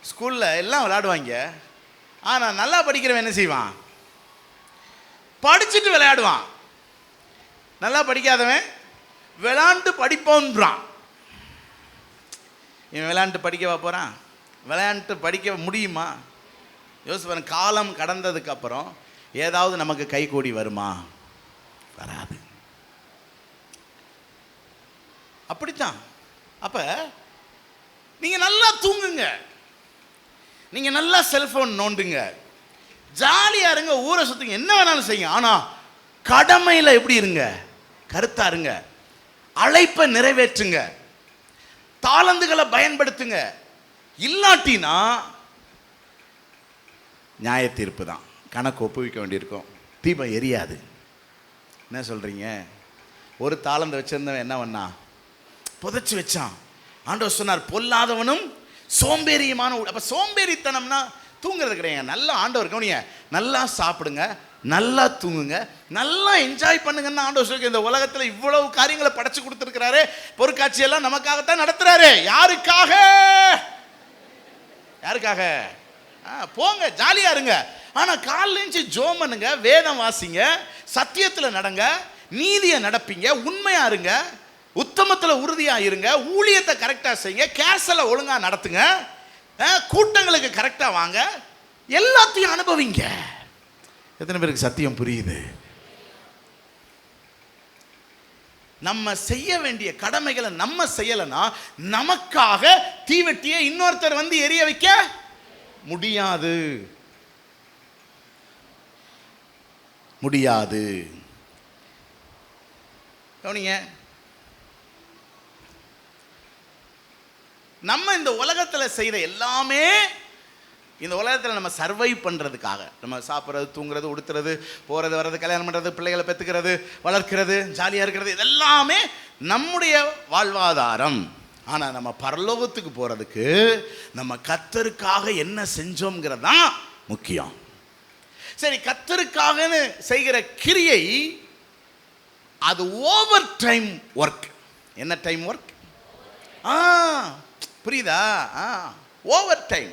ஸ்கூலில் எல்லாம் விளையாடுவாங்க, ஆனால் நல்லா படிக்கிறவன் என்ன செய்வான்? படிச்சுட்டு விளையாடுவான். நல்லா படிக்காதவன் விளையாண்டு படிப்போன்றான். இவன் விளையாண்டு படிக்கவா போகிறான்? விளையாண்டு படிக்க முடியுமா? யோசிச்சு பாருங்க, காலம் கடந்ததுக்கு அப்புறம் ஏதாவது நமக்கு கை கூடி வருமா? வராது. அப்படித்தான். அப்ப நீங்க நல்லா தூங்குங்க, நீங்க நல்லா செல்போன் நோண்டுங்க, ஜாலியா இருங்க, ஊரை சுத்துங்க, என்ன வேணாலும் செய்யுங்க. ஆனா கடமையில எப்படி இருங்க? கருத்தா இருங்க. அழைப்பை நிறைவேற்றுங்க, தாளந்துகளை பயன்படுத்துங்க. இல்லாட்டினா நியாய தீர்ப்பு தான், கணக்கு ஒப்புவிக்க வேண்டியிருக்கும், தீபம் எரியாது. என்ன சொல்றீங்க? ஒரு தாளந்து வச்சிருந்தவன் என்ன பண்ணா? புதைச்சி வச்சான். ஆண்டவர் சொன்னார், பொல்லாதவனும் சோம்பேறியுமான. அப்ப சோம்பேறித்தனம்னா தூங்குறது கிடையாது. நல்லா ஆண்டவர் கவனிங்க, நல்லா சாப்பிடுங்க, நல்லா தூங்குங்க, நல்லா என்ஜாய் பண்ணுங்கன்னு ஆண்டவர் சொல்லி இந்த உலகத்தில் இவ்வளவு காரியங்களை படைச்சு கொடுத்துருக்கிறாரு. பொருட்காட்சி எல்லாம் நமக்காகத்தான் நடத்துறாரு. யாருக்காக? யாருக்காக? போங்க, ஜாலியா இருங்க. ஆனா காலையில ஜோம் பண்ணுங்க, வேதம் வாசிங்க, சத்தியத்துல நடங்க, நீதியை நடப்பீங்க, உண்மையா இருங்க, உத்தமத்துல உறுதியா இருங்க, ஊழியத்தை கரெக்டா செய்யுங்க, கேர்சலை ஒழுங்கா நடத்துங்க, கூட்டங்களுக்கு கரெக்டா வாங்க, எல்லாத்தையும் அனுபவிங்க. எத்தனை பேருக்கு சத்தியம் புரியுது? நம்ம செய்ய வேண்டிய கடமைகளை நம்ம செய்யலனா நமக்காக தீவெட்டியை இன்னொருத்தர் வந்து எரிய வைக்க முடியாது, முடியாது. கவனிங்க, நம்ம இந்த உலகத்தில் செய்கிற எல்லாமே இந்த உலகத்தில் நம்ம சர்வைவ் பண்ணுறதுக்காக, நம்ம சாப்பிட்றது, தூங்குறது, உடுத்துறது, போகிறது, வர்றது, கல்யாணம் பண்ணுறது, பிள்ளைகளை பெற்றுக்கிறது, வளர்க்கிறது, ஜாலியாக இருக்கிறது, இதெல்லாமே நம்முடைய வாழ்வாதாரம். ஆனால் நம்ம பரலோகத்துக்கு போகிறதுக்கு நம்ம கர்த்தருக்காக என்ன செஞ்சோங்கிறது தான் முக்கியம். சரி, கர்த்தருக்காகன்னு செய்கிற கிரியை அது ஓவர் டைம் ஒர்க். என்ன டைம் ஒர்க்? புரியுதா? Over time.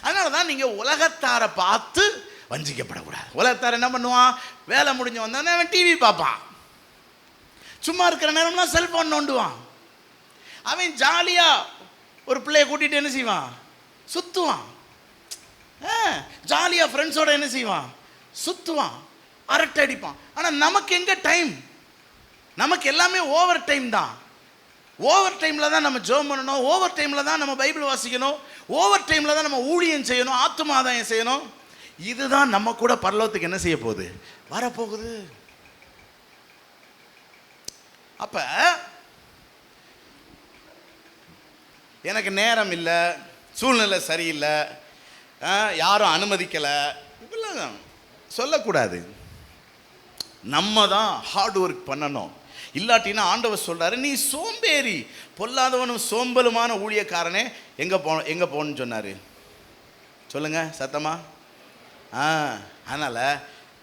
அதனால தான் நீங்கள் உலகத்தாரை பார்த்து வஞ்சிக்கப்படக்கூடாது. உலகத்தார் என்ன பண்ணுவான்? வேலை முடிஞ்சு வந்தோடனே அவன் டிவி பார்ப்பான், சும்மா இருக்கிற நேரம்லாம் செல்ஃபோன் நோண்டுவான். அவன் ஜாலியாக ஒரு பிள்ளைய கூட்டிகிட்டு என்ன செய்வான்? சுற்றுவான். ஜாலியாக ஃப்ரெண்ட்ஸோட என்ன செய்வான்? சுற்றுவான், அரட்டை அடிப்பான். ஆனால் நமக்கு எங்கே டைம்? நமக்கு எல்லாமே ஓவர் டைம் தான். ஓவர் டைமில் தான் நம்ம ஜெபம் பண்ணணும், ஓவர் டைமில் தான் நம்ம பைபிள் வாசிக்கணும், ஓவர் டைமில் தான் நம்ம ஊழியம் செய்யணும், ஆத்தும ஆதாயம் செய்யணும். இதுதான் நம்ம கூட பரலோகத்துக்கு என்ன செய்ய போகுது? வரப்போகுது. அப்ப எனக்கு நேரம் இல்லை, சூழ்நிலை சரியில்லை, யாரும் அனுமதிக்கலை, இப்படிலாம் சொல்லக்கூடாது. நம்ம தான் ஹார்ட் ஒர்க் பண்ணணும். இல்லாட்டினா ஆண்டவர் சொல்றாரு, நீ சோம்பேறி, பொல்லாதவனும் சோம்பலுமான ஊழியக்காரனே, எங்கே போகணும்னு சொன்னார்? சொல்லுங்க சத்தமா. அதனால்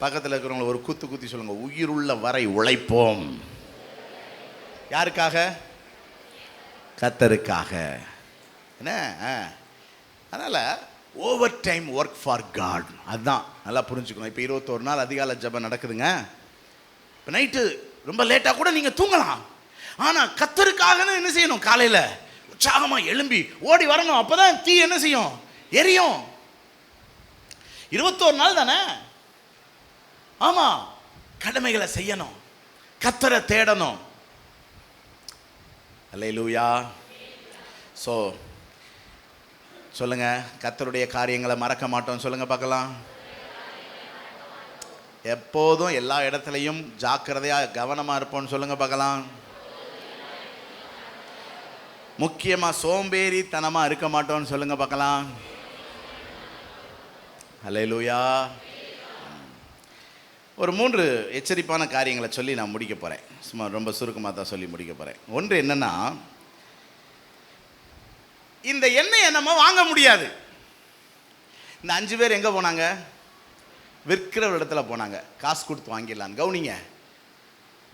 பக்கத்தில் இருக்கிறவங்களை ஒரு குத்தி சொல்லுங்க, உயிருள்ள வரை உழைப்போம். யாருக்காக? கர்த்தருக்காக. என்ன? அதனால் overtime work for God. அதுதான் நல்லா புரிஞ்சுக்கணும். இப்போ 21 நாள் அதிகாலை ஜெபம் நடக்குதுங்க. இப்போ நைட்டு ரொம்ப லேட்டாக கூட நீங்கள் தூங்கலாம். ஆனால் கர்த்தருக்காகன்னு என்ன செய்யணும்? காலையில் உற்சாகமாக எழும்பி ஓடி வரணும். அப்போ தான் தீ என்ன செய்யும்? எரியும். 21 நாள் தானே? ஆமாம், கடமைகளை செய்யணும், கர்த்தரை தேடணும். அல்லேலூயா. ஸோ சொல்லுங்க, கர்த்தருடைய காரியங்களை மறக்க மாட்டோம். சொல்லுங்க பார்க்கலாம். எப்போதும் எல்லா இடத்துலையும் ஜாக்கிரதையாக கவனமாக இருப்போம்னு சொல்லுங்க பார்க்கலாம். முக்கியமாக சோம்பேறித்தனமாக இருக்க மாட்டோம்னு சொல்லுங்க பார்க்கலாம். அல்லேலூயா. ஒரு 3 எச்சரிப்பான காரியங்களை சொல்லி நான் முடிக்க போகிறேன். சும்மா ரொம்ப சுருக்கமாக தான் சொல்லி முடிக்க போகிறேன். ஒன்று என்னன்னா, இந்த எண்ணெயை நம்ம வாங்க முடியாது. இந்த 5 பேர் எங்கே போனாங்க? விற்கிற ஒரு இடத்துல போனாங்க, காசு கொடுத்து வாங்கிடலான்னு. கவனிங்க,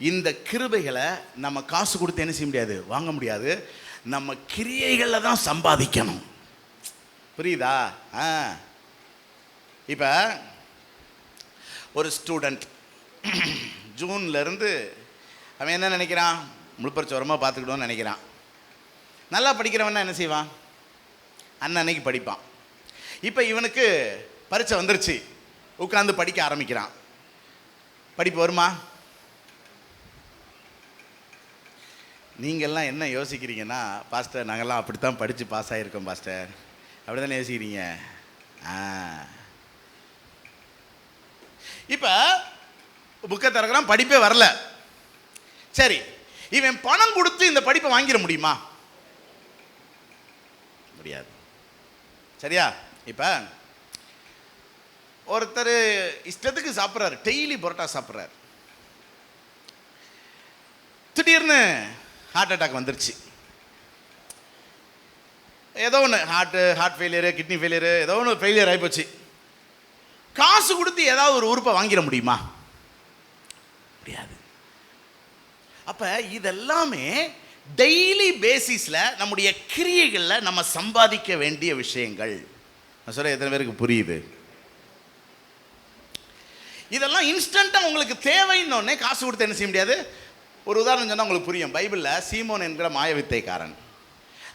இந்த கிருபைகளை நம்ம காசு கொடுத்து என்ன செய்ய முடியாது, வாங்க முடியாது. நம்ம கிரியைகளில் தான் சம்பாதிக்கணும். புரியுதா? இப்போ ஒரு ஸ்டூடெண்ட் ஜூன்லேருந்து அவன் என்ன நினைக்கிறான், முழுப்பரிச்சோரமாக பார்த்துக்கிட்டோன்னு நினைக்கிறான். நல்லா படிக்கிறவன்னா என்ன செய்வான், அன்னைக்கு படிப்பான். இப்போ இவனுக்கு பரீட்சை வந்துருச்சு, உட்காந்து படிக்க ஆரம்பிக்கிறான். படிப்பு வருமா? நீங்கள்லாம் என்ன யோசிக்கிறீங்கன்னா, பாஸ்டர் நாங்கள்லாம் அப்படித்தான் படித்து பாஸ் ஆகிருக்கோம் பாஸ்டர், அப்படி தானே யோசிக்கிறீங்க. இப்போ புக்கை திறக்கிறான், படிப்பே வரல. சரி, இவன் பணம் கொடுத்து இந்த படிப்பை வாங்கிட முடியுமா? முடியாது. சரியா? இப்போ ஒருத்தர் இஷ்டத்துக்கு சாப்பிட்றாரு, டெய்லி பரோட்டா சாப்பிட்றாரு. திடீர்னு ஹார்ட் அட்டாக் வந்துருச்சு. ஏதோ ஒன்று ஹார்ட் ஃபெயிலியரு, கிட்னி ஃபெயிலியரு, ஏதோ ஒன்று ஃபெயிலியர் ஆகிப்போச்சு. காசு கொடுத்து ஏதாவது ஒரு உறுப்பை வாங்கிட முடியுமா? முடியாது. அப்போ இதெல்லாமே டெய்லி பேசிஸில் நம்முடைய கிரியைகளில் நம்ம சம்பாதிக்க வேண்டிய விஷயங்கள். நான் சொல்ல எத்தனை பேருக்கு புரியுது? இதெல்லாம் இன்ஸ்டண்ட்டாக உங்களுக்கு தேவைன்னொன்னே காசு கொடுத்து என்ன செய்ய முடியாது. ஒரு உதாரணம் சொன்னால் உங்களுக்கு புரியும். பைபிளில் சீமோன் என்கிற மாயவித்தைக்காரன்,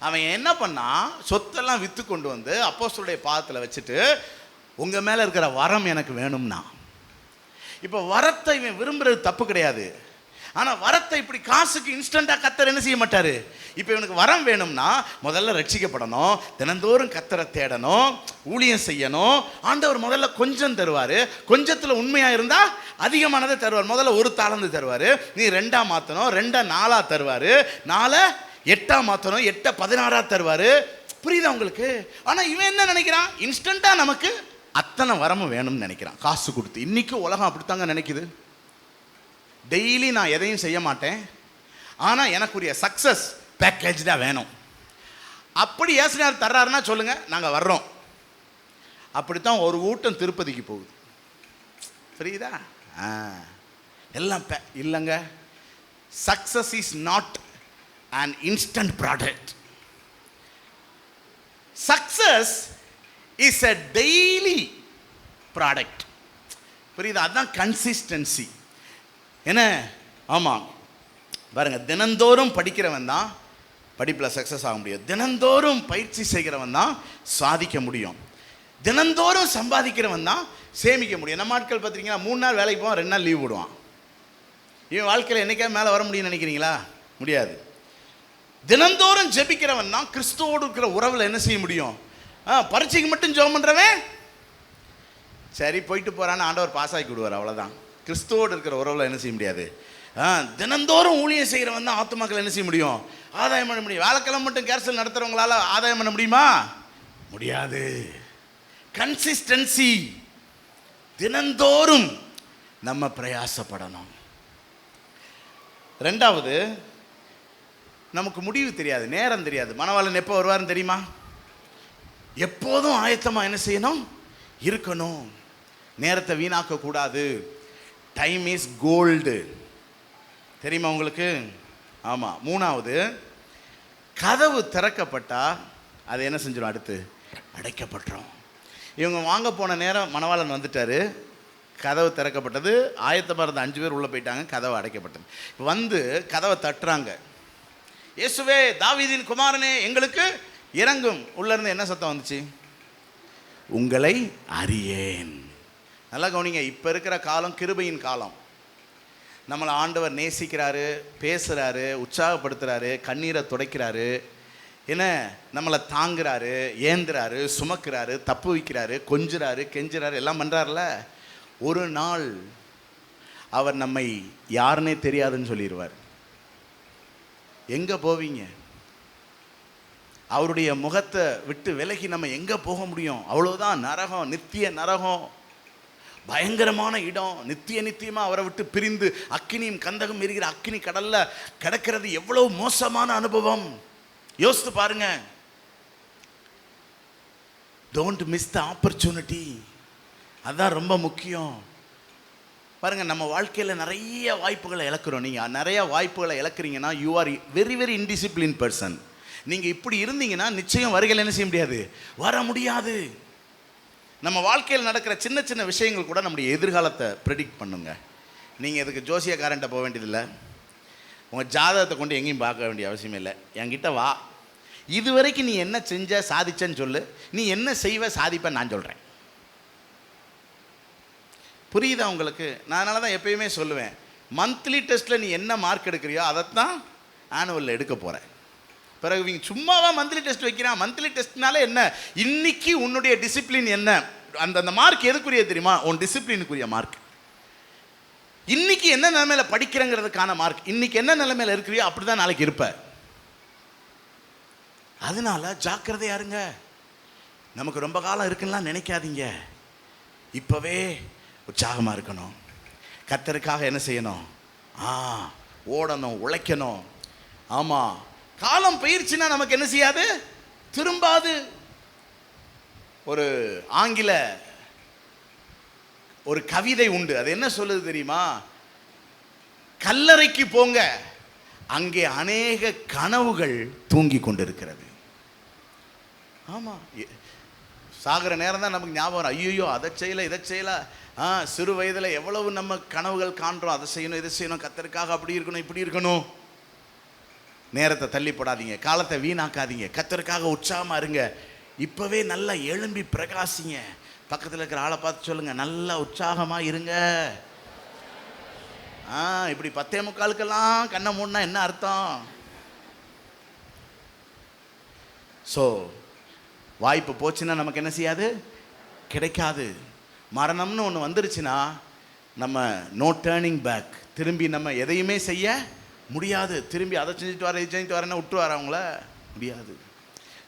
அவன் என்ன பண்ணான், சொத்தெல்லாம் விற்று கொண்டு வந்து அப்போஸ்தலருடைய பாதத்தில் வச்சுட்டு, உங்கள் மேலே இருக்கிற வரம் எனக்கு வேணும்னா. இப்போ வரத்தை இவன் விரும்புறது தப்பு கிடையாது. ஆனால் வரத்தை இப்படி காசுக்கு இன்ஸ்டண்ட்டாக கத்தர் என்ன செய்ய மாட்டார். இப்போ இவனுக்கு வரம் வேணும்னா முதல்ல ரட்சிக்கப்படணும், தினந்தோறும் கத்தரை தேடணும், ஊழியம் செய்யணும். ஆண்டவர் முதல்ல கொஞ்சம் தருவார், கொஞ்சத்தில் உண்மையாக இருந்தால் அதிகமானதை தருவார். முதல்ல 1 தாலந்து தருவார், நீ 2ஆக மாற்றணும், 2 4ஆக தருவார், 4 8ஆக மாற்றணும், 8 16ஆக தருவார். புரியுதா உங்களுக்கு? ஆனால் இவன் என்ன நினைக்கிறான், இன்ஸ்டண்ட்டாக நமக்கு அத்தனை வரமும் வேணும்னு நினைக்கிறான் காசு கொடுத்து. இன்றைக்கி உலகம் அப்படித்தாங்க நினைக்குது. டெய்லி நான் எதையும் செய்ய மாட்டேன், ஆனால் எனக்குரிய சக்ஸஸ் பேக்கேஜாக வேணும். அப்படி ஏசுனார் தர்றாருன்னா சொல்லுங்கள், நாங்கள் வர்றோம். அப்படித்தான் ஒரு கூட்டம் திருப்பதிக்கு போகுது. புரியுதா? எல்லாம் இல்லைங்க. Success is not an instant product. Success is a daily product. புரியுதா? அதுதான் கன்சிஸ்டன்சி. என்ன? ஆமாம், பாருங்க, தினந்தோறும் படிக்கிறவன் தான் படிப்பில் சக்ஸஸ் ஆக முடியும். தினந்தோறும் பயிற்சி செய்கிறவன் தான் சாதிக்க முடியும். தினந்தோறும் சம்பாதிக்கிறவன் தான் சேமிக்க முடியும். நம்ம ஆட்கள் பார்த்தீங்கன்னா 3 நாள் வேலைக்கு போவான், 2 நாள் லீவ் போடுவான். இவன் வாழ்க்கையில் என்றைக்காவது மேலே வர முடியும்னு நினைக்கிறீங்களா? முடியாது. தினந்தோறும் ஜெபிக்கிறவன் தான் கிறிஸ்துவோடு இருக்கிற உறவில் என்ன செய்ய முடியும். பரீட்சைக்கு மட்டும் ஜெபம் பண்ணுறவன் சரி போயிட்டு போகிறான்னு ஆண்டவர் பாஸ் ஆகி விடுவார், அவ்வளோதான். கிறிஸ்துவோடு இருக்கிற உறவில் என்ன செய்ய முடியாது. தினந்தோறும் ஊழியம் செய்கிறவன் தான் ஆத்துமாக்கள் என்ன செய்ய முடியும், ஆதாயம் பண்ண முடியும். வேலைக்கிழமை மட்டும் கேர்சல் நடத்துகிறவங்களால ஆதாயம் பண்ண முடியுமா? முடியாது. கன்சிஸ்டன்சி, தினந்தோறும் நம்ம பிரயாசப்படணும். 2வது, நமக்கு முடிவு தெரியாது, நேரம் தெரியாது. மணவாளன் எப்போ வருவார்னு தெரியுமா? எப்போதும் ஆயத்தமாக என்ன செய்யணும், இருக்கணும். நேரத்தை வீணாக்க கூடாது. டைம் இஸ் கோல்டு, தெரியுமா உங்களுக்கு? ஆமாம். 3வது, கதவு திறக்கப்பட்டா அது என்ன செஞ்சிடும், அடுத்து அடைக்கப்பட்டுரும். இவங்க வாங்க போன நேரம் மணவாளன் வந்துட்டார், கதவு திறக்கப்பட்டது, ஆயத்தமாக இருந்த 5 பேர் உள்ளே போயிட்டாங்க, கதவு அடைக்கப்பட்டது. வந்து கதவை தட்டுறாங்க, இயேசுவே தாவீதின் குமாரனே எங்களுக்கு இறங்கும். உள்ளேருந்து என்ன சத்தம் வந்துச்சு? உங்களை அறியேன். நல்லா கவனிங்க, இப்போ இருக்கிற காலம் கிருபையின் காலம். நம்மளை ஆண்டவர் நேசிக்கிறாரு, பேசுகிறாரு, உற்சாகப்படுத்துகிறாரு, கண்ணீரை துடைக்கிறாரு, என்ன நம்மளை தாங்குறாரு, ஏந்துறாரு, சுமக்கிறாரு, தப்பு வைக்கிறாரு, கொஞ்சுறாரு, கெஞ்சுறாரு, எல்லாம் பண்ணுறாருல. ஒரு நாள் அவர் நம்மை யாருன்னே தெரியாதுன்னு சொல்லிடுவார். எங்கே போவீங்க? அவருடைய முகத்தை விட்டு விலகி நம்ம எங்கே போக முடியும்? அவ்வளோதான். நரகம், நித்திய நரகம், பயங்கரமான இடம். நித்தியமாக அவரை விட்டு பிரிந்து அக்கினியும் கந்தகம் எரிகிற அக்கினி கடல்ல கிடக்கிறது எவ்வளவு மோசமான அனுபவம். யோசித்து பாருங்க. Don't miss the opportunity. அதுதான் ரொம்ப முக்கியம். பாருங்கள், நம்ம வாழ்க்கையில் நிறைய வாய்ப்புகளை இழக்கிறோம். நீங்கள் நிறைய வாய்ப்புகளை இழக்கிறீங்கன்னா you are very very indiscipline person. நீங்கள் இப்படி இருந்தீங்கன்னா நிச்சயம் வருகையில் என்ன செய்ய முடியாது, வர முடியாது. நம்ம வாழ்க்கையில் நடக்கிற சின்ன சின்ன விஷயங்கள் கூட நம்முடைய எதிர்காலத்தை ப்ரெடிக்ட் பண்ணுங்க. நீங்கள் இதுக்கு ஜோசியக்காரன்ட்ட போக வேண்டியதில்லை, உங்கள் ஜாதகத்தை கொண்டு எங்கேயும் பார்க்க வேண்டிய அவசியம் இல்லை. என்கிட்ட வா, இதுவரைக்கும் நீ என்ன செஞ்ச சாதிச்சன்னு சொல்லு, நீ என்ன செய்வ சாதிப்ப நான் சொல்கிறேன். புரியுதா உங்களுக்கு? நான் அதனால தான் எப்பயுமே சொல்லுவேன், மந்த்லி டெஸ்ட்டில் நீ என்ன மார்க் எடுக்கிறியோ அதைத்தான் ஆனுவலில் எடுக்க போகிறேன். பிறகு இவங்க சும்மாவா மந்த்லி டெஸ்ட் வைக்கிறான்? மந்த்லி டெஸ்ட்னால என்ன? இன்னைக்கு உன்னுடைய டிசிப்ளின் என்ன? அந்த மார்க் எதுக்குரிய தெரியுமா? உன் டிசிப்ளினுக்குரிய மார்க். இன்னைக்கு என்ன நிலைமையில படிக்கிறங்கிறதுக்கான மார்க். இன்னைக்கு என்ன நிலைமையில இருக்கிறியோ அப்படிதான் நாளைக்கு இருப்ப. அதனால ஜாக்கிரதையா இருங்க. நமக்கு ரொம்ப காலம் இருக்குன்னா நினைக்காதீங்க. இப்பவே உற்சாகமா இருக்கணும். கர்த்தருக்காக என்ன செய்யணும்? ஓடணும், உழைக்கணும். ஆமா, காலம் பயிற்சினா நமக்கு என்ன செய்யாது, திரும்பாது. ஒரு ஆங்கில ஒரு கவிதை உண்டு, அது என்ன சொல்லுது தெரியுமா? கல்லறைக்கு போங்க, அங்கே அநேக கனவுகள் தூங்கி கொண்டிருக்கிறது. ஆமா, சாகிற நேரம் தான் நமக்கு ஞாபகம், ஐயோ அதை செய்யல இதை செய்யல. சிறு வயதில் எவ்வளவு நம்ம கனவுகள் காண்றோம், அதை செய்யணும் இதை செய்யணும், கர்த்தருக்காக அப்படி இருக்கணும் இப்படி இருக்கணும். நேரத்தை தள்ளி போடாதீங்க, காலத்தை வீணாக்காதீங்க, கர்த்தருக்காக உற்சாகமாக இருங்க. இப்போவே நல்லா எழும்பி பிரகாசிங்க. பக்கத்தில் இருக்கிற ஆளை பார்த்து சொல்லுங்க, நல்லா உற்சாகமாக இருங்க. இப்படி 10:45 கண்ணை மூடினா என்ன அர்த்தம்? ஸோ வாய்ப்பு போச்சுன்னா நமக்கு என்ன செய்யாது, கிடைக்காது. மரணம்னு ஒன்று வந்துருச்சுன்னா நம்ம நோ டேர்னிங் பேக். திரும்பி நம்ம எதையுமே செய்ய முடியாது. திரும்பி அதை செஞ்சுட்டு வர இது செஞ்சுட்டு வரேன்னா விட்டு வரவங்கள முடியாது.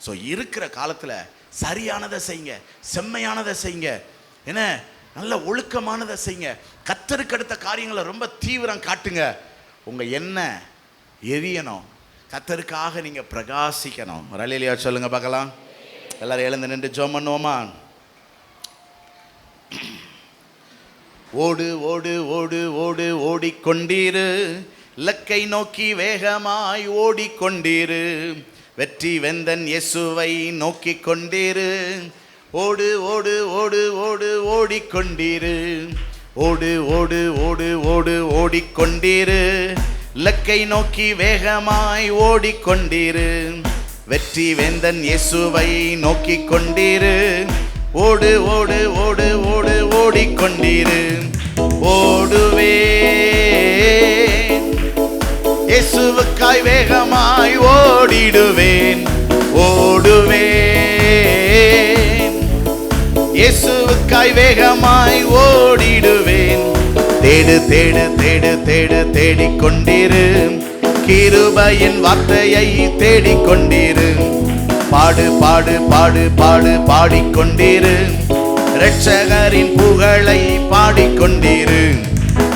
ஸோ இருக்கிற காலத்தில் சரியானதை செய்யுங்க, செம்மையானதை செய்யுங்க, என்ன நல்ல ஒழுக்கமானதை செய்யுங்க. கர்த்தருக்கு அடுத்த காரியங்களை ரொம்ப தீவிரம் காட்டுங்க. உங்கள் எண்ணெய் எரியணும், கர்த்தருக்காக நீங்கள் பிரகாசிக்கணும். ஒரு அல்லேலூயா சொல்லுங்க பார்க்கலாம். எல்லாரும் எழுந்து நின்று ஜெபம் பண்ணுவோமா? ஓடு ஓடு ஓடு ஓடு ஓடிக்கொண்டீரு, இலக்கை நோக்கி வேகமாய் ஓடிக்கொண்டீரு, வெற்றி வெந்தன் இயேசுவை நோக்கி கொண்டீரு. ஓடு ஓடு ஓடு ஓடு ஓடிக்கொண்டீரு, ஓடு ஓடு ஓடு ஓடு ஓடிக்கொண்டீரு, இலக்கை நோக்கி வேகமாய் ஓடிக்கொண்டீரு, வெற்றி வேந்தன் இயேசுவை நோக்கி கொண்டீரு. ஓடு ஓடு ஓடு ஓடு ஓடிக்கொண்டீரு. ஓடுவே இயேசுவுக்காய் வேகமாய் ஓடிடுவேன், ஓடுவேன் இயேசுவுக்காய் வேகமாய் ஓடிடுவேன். தேடு தேடு தேடு தேடு தேடிக்கொண்டீரு, கிருபையின் வார்த்தையை தேடிக்கொண்டீரு. பாடு பாடு பாடு பாடு பாடிக்கொண்டீரு, இரட்சகரின் புகழை பாடிக்கொண்டீரு.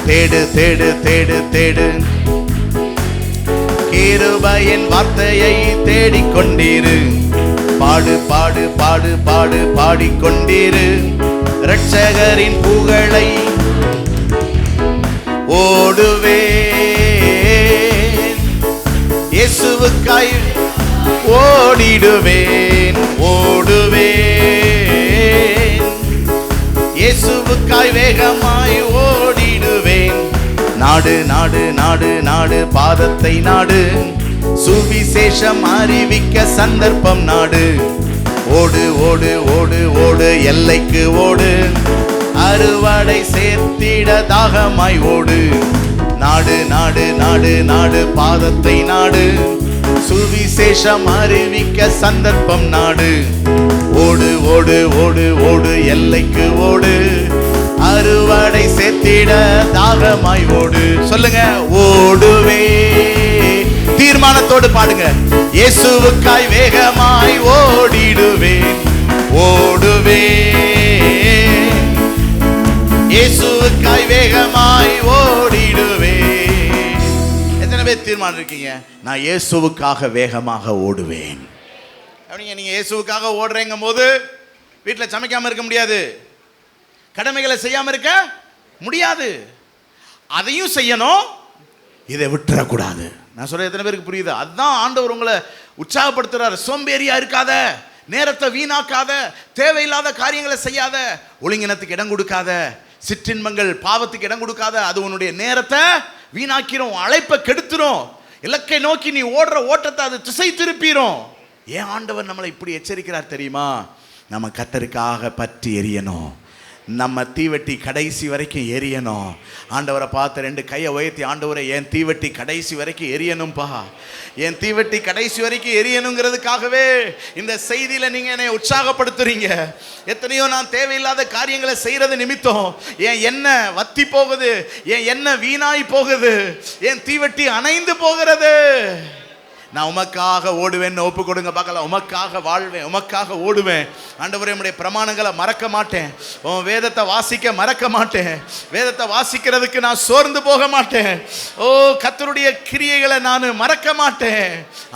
தேடு தேடு தேடு தேடு கிருபையின் வார்த்தையை தேடிக்கொண்டீரு. பாடு பாடு பாடு பாடு பாடிக்கொண்டீரு, இரட்சகரின் புகழை. ஓடுவேன் இயேசுவுக்காய் ஓடிடுவேன், ஓடுவேன் இயேசுவுக்காய் வேகமாய் ஓடிடுவேன். நாடு நாடு நாடு நாடு பாதத்தை நாடு, சுவிசேஷம் அறிவிக்க சந்தர்ப்பம் நாடு. ஓடு ஓடு ஓடு ஓடு எல்லைக்கு ஓடு, அறுவடை சேர்த்திட தாகமாய் ஓடு. நாடு நாடு நாடு நாடு பாதத்தை நாடு, சுவிசேஷம் அறிவிக்க சந்தர்ப்பம் நாடு. ஓடு ஓடு ஓடு ஓடு எல்லைக்கு ஓடு, அறுவடை சேர்த்திட தாகமாய் ஓடு. சொல்லுங்க, ஓடுவே. தீர்மானத்தோடு பாடுங்க, இயேசுவுக்காய் வேகமாய் ஓடிடுவேன், ஓடுவேன் இயேசுவுக்காய் வேகமாய் ஓடிடுவேன். எத்தனை பேர் தீர்மானம் இருக்கீங்க, நான் இயேசுவுக்காக வேகமாக ஓடுவேன்? அப்படிங்க. நீங்க இயேசுவுக்காக ஓடுறேங்கும் போது வீட்டில் சமைக்காம இருக்க முடியாது. கடமைகளை செய்யாம இருக்க முடியாது. அதையும் செய்யணும், இதை விட்டுறக்கூடாது. நான் சொல்ற எத்தனை பேருக்கு புரியுது? அதுதான் ஆண்டவர் உங்களை உற்சாகப்படுத்துறாரு. சோம்பேறியா இருக்காத, நேரத்தை வீணாக்காத, தேவையில்லாத காரியங்களை செய்யாத, ஒழுங்கினத்துக்கு இடம் கொடுக்காத, சிற்றின்பங்கள் பாவத்துக்கு இடம் கொடுக்காத. அது உன்னுடைய நேரத்தை வீணாக்கிறோம், அழைப்பை கெடுத்துரும், இலக்கை நோக்கி நீ ஓடுற ஓட்டத்தை அது திசை திருப்பிடும். ஏன் ஆண்டவர் நம்மளை இப்படி எச்சரிக்கிறார் தெரியுமா? நம்ம கர்த்தருக்காக பற்றி எரியணும், நம்ம தீவெட்டி கடைசி வரைக்கும் எரியணும். ஆண்டவரை பார்த்து 2 கையை உயர்த்தி, ஆண்டவரை என் தீவெட்டி கடைசி வரைக்கும் எரியணும்பா, என் தீவெட்டி கடைசி வரைக்கும் எரியணுங்கிறதுக்காகவே இந்த செய்தியில் நீங்கள் என்னை உற்சாகப்படுத்துறீங்க. எத்தனையோ நான் தேவையில்லாத காரியங்களை செய்கிறது நிமித்தம் என் எண்ணெய் வத்தி போகுது, என் எண்ணெய் வீணாய் போகுது, என் தீவெட்டி அணைந்து போகிறது. நான் உமக்காக ஓடுவேன்னு ஒப்பு கொடுங்க பார்க்கலாம். உமக்காக வாழ்வேன், உமக்காக ஓடுவேன். ஆண்டவரே உம்முடைய பிரமாணங்களை மறக்க மாட்டேன், உன் வேதத்தை வாசிக்க மறக்க மாட்டேன், வேதத்தை வாசிக்கிறதுக்கு நான் சோர்ந்து போக மாட்டேன். ஓ கர்த்தருடைய கிரியைகளை நான் மறக்க மாட்டேன்.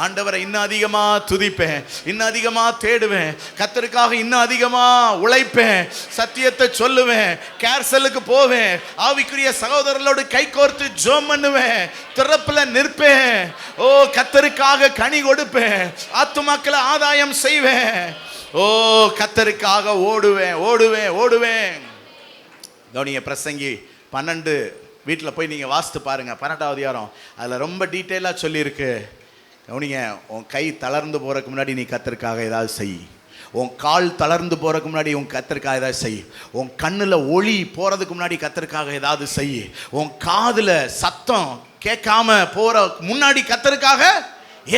ஆண்டவரை இன்னும் அதிகமாக துதிப்பேன், இன்னும் அதிகமாக தேடுவேன், கர்த்தருக்காக இன்னும் அதிகமாக உழைப்பேன், சத்தியத்தை சொல்லுவேன், கேர்சலுக்கு போவேன், ஆவிக்குரிய சகோதரர்களோடு கை கோர்த்து ஜெபம் பண்ணுவேன், திறப்புல நிற்பேன். ஓ கர்த்தருக்கு கனி கொடுப்பேன், ஆத்துமாக்களை ஆதாயம் செய்வேன். ஓ கர்த்தருக்காக ஓடுவேன் ஓடுவேன் ஓடுவேன். கவனிங்க, பிரசங்கி 12 வீட்டில் போய் நீங்கள் வாசித்து பாருங்க, 12வது அதிகாரம். அதில் ரொம்ப டீட்டெயிலாக சொல்லியிருக்கு. கவனிங்க, உன் கை தளர்ந்து போகிறதுக்கு முன்னாடி நீ கர்த்தருக்காக ஏதாவது செய், உன் கால் தளர்ந்து போகிறதுக்கு முன்னாடி உன் கர்த்தருக்காக ஏதாவது செய், உன் கண்ணில் ஒளி போகிறதுக்கு முன்னாடி கர்த்தருக்காக ஏதாவது செய், உன் காதில் சத்தம் கேட்காம போகிற முன்னாடி கர்த்தருக்காக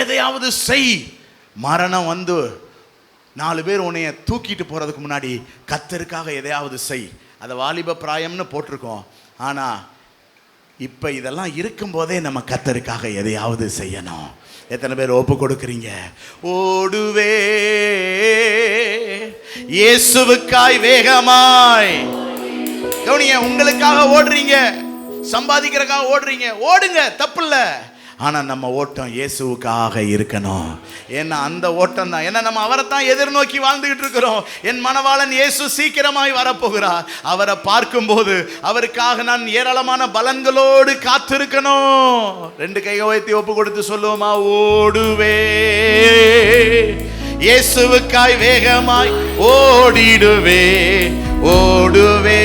எதையாவது செய். மரணம் வந்து 4 பேர் உன்னைய தூக்கிட்டு போகிறதுக்கு முன்னாடி கர்த்தருக்காக எதையாவது செய். அதை வாலிப பிராயம்னு போட்டிருக்கோம். ஆனால் இப்போ இதெல்லாம் இருக்கும்போதே நம்ம கர்த்தருக்காக எதையாவது செய்யணும். எத்தனை பேர் ஒப்பு கொடுக்குறீங்க? ஓடுவே இயேசுவுக்காய் வேகமாய். கவனிங்க, உங்களுக்காக ஓடுறீங்க, சம்பாதிக்கிறதுக்காக ஓடுறீங்க, ஓடுங்க, தப்பு இல்லை. ஆனால் நம்ம ஓட்டம் இயேசுவுக்காக இருக்கணும். ஏன்னா அந்த ஓட்டம் தான், ஏன்னா நம்ம அவரை தான் எதிர்நோக்கி வாழ்ந்துகிட்டு இருக்கிறோம். என் மணவாளன் இயேசு சீக்கிரமாய் வரப்போகிறார். அவரை பார்க்கும்போது அவருக்காக நான் ஏராளமான பலன்களோடு காத்திருக்கணும். 2 கையை உயர்த்தி ஒப்பு கொடுத்து சொல்லுவோமா? ஓடுவே இயேசுவுக்காய் வேகமாய் ஓடிடுவே ஓடுவே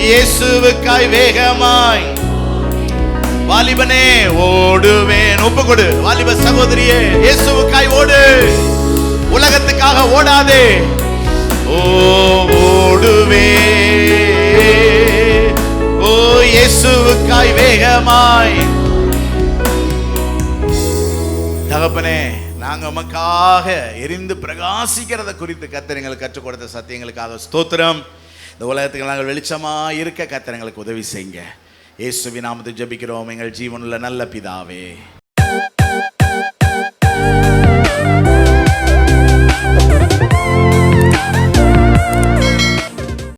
இயேசுவுக்காய் வேகமாய். வாலிபனே ஓடுவேன், ஒப்பு கொடு. வாலிப சகோதரியே, இயேசுவுக்காய் ஓடு, உலகத்துக்காக ஓடாதே. ஓ ஓடுவே ஓ இயேசுவுக்காய் வேகமாய். தகப்பனே, நாங்க உமக்காக எரிந்து பிரகாசிக்கிறத குறித்து கர்த்தர் எங்களுக்கு கற்றுக் கொடுத்த சத்தியங்களுக்காக ஸ்தோத்திரம். இந்த உலகத்துக்கு நாங்கள் வெளிச்சமா இருக்க கர்த்தர் எங்களுக்கு உதவி செய்யுங்க. இயேசுவின் நாமத்தில் ஜெபிக்கிறோம் எங்கள் ஜீவனுள்ள நல்ல பிதாவே.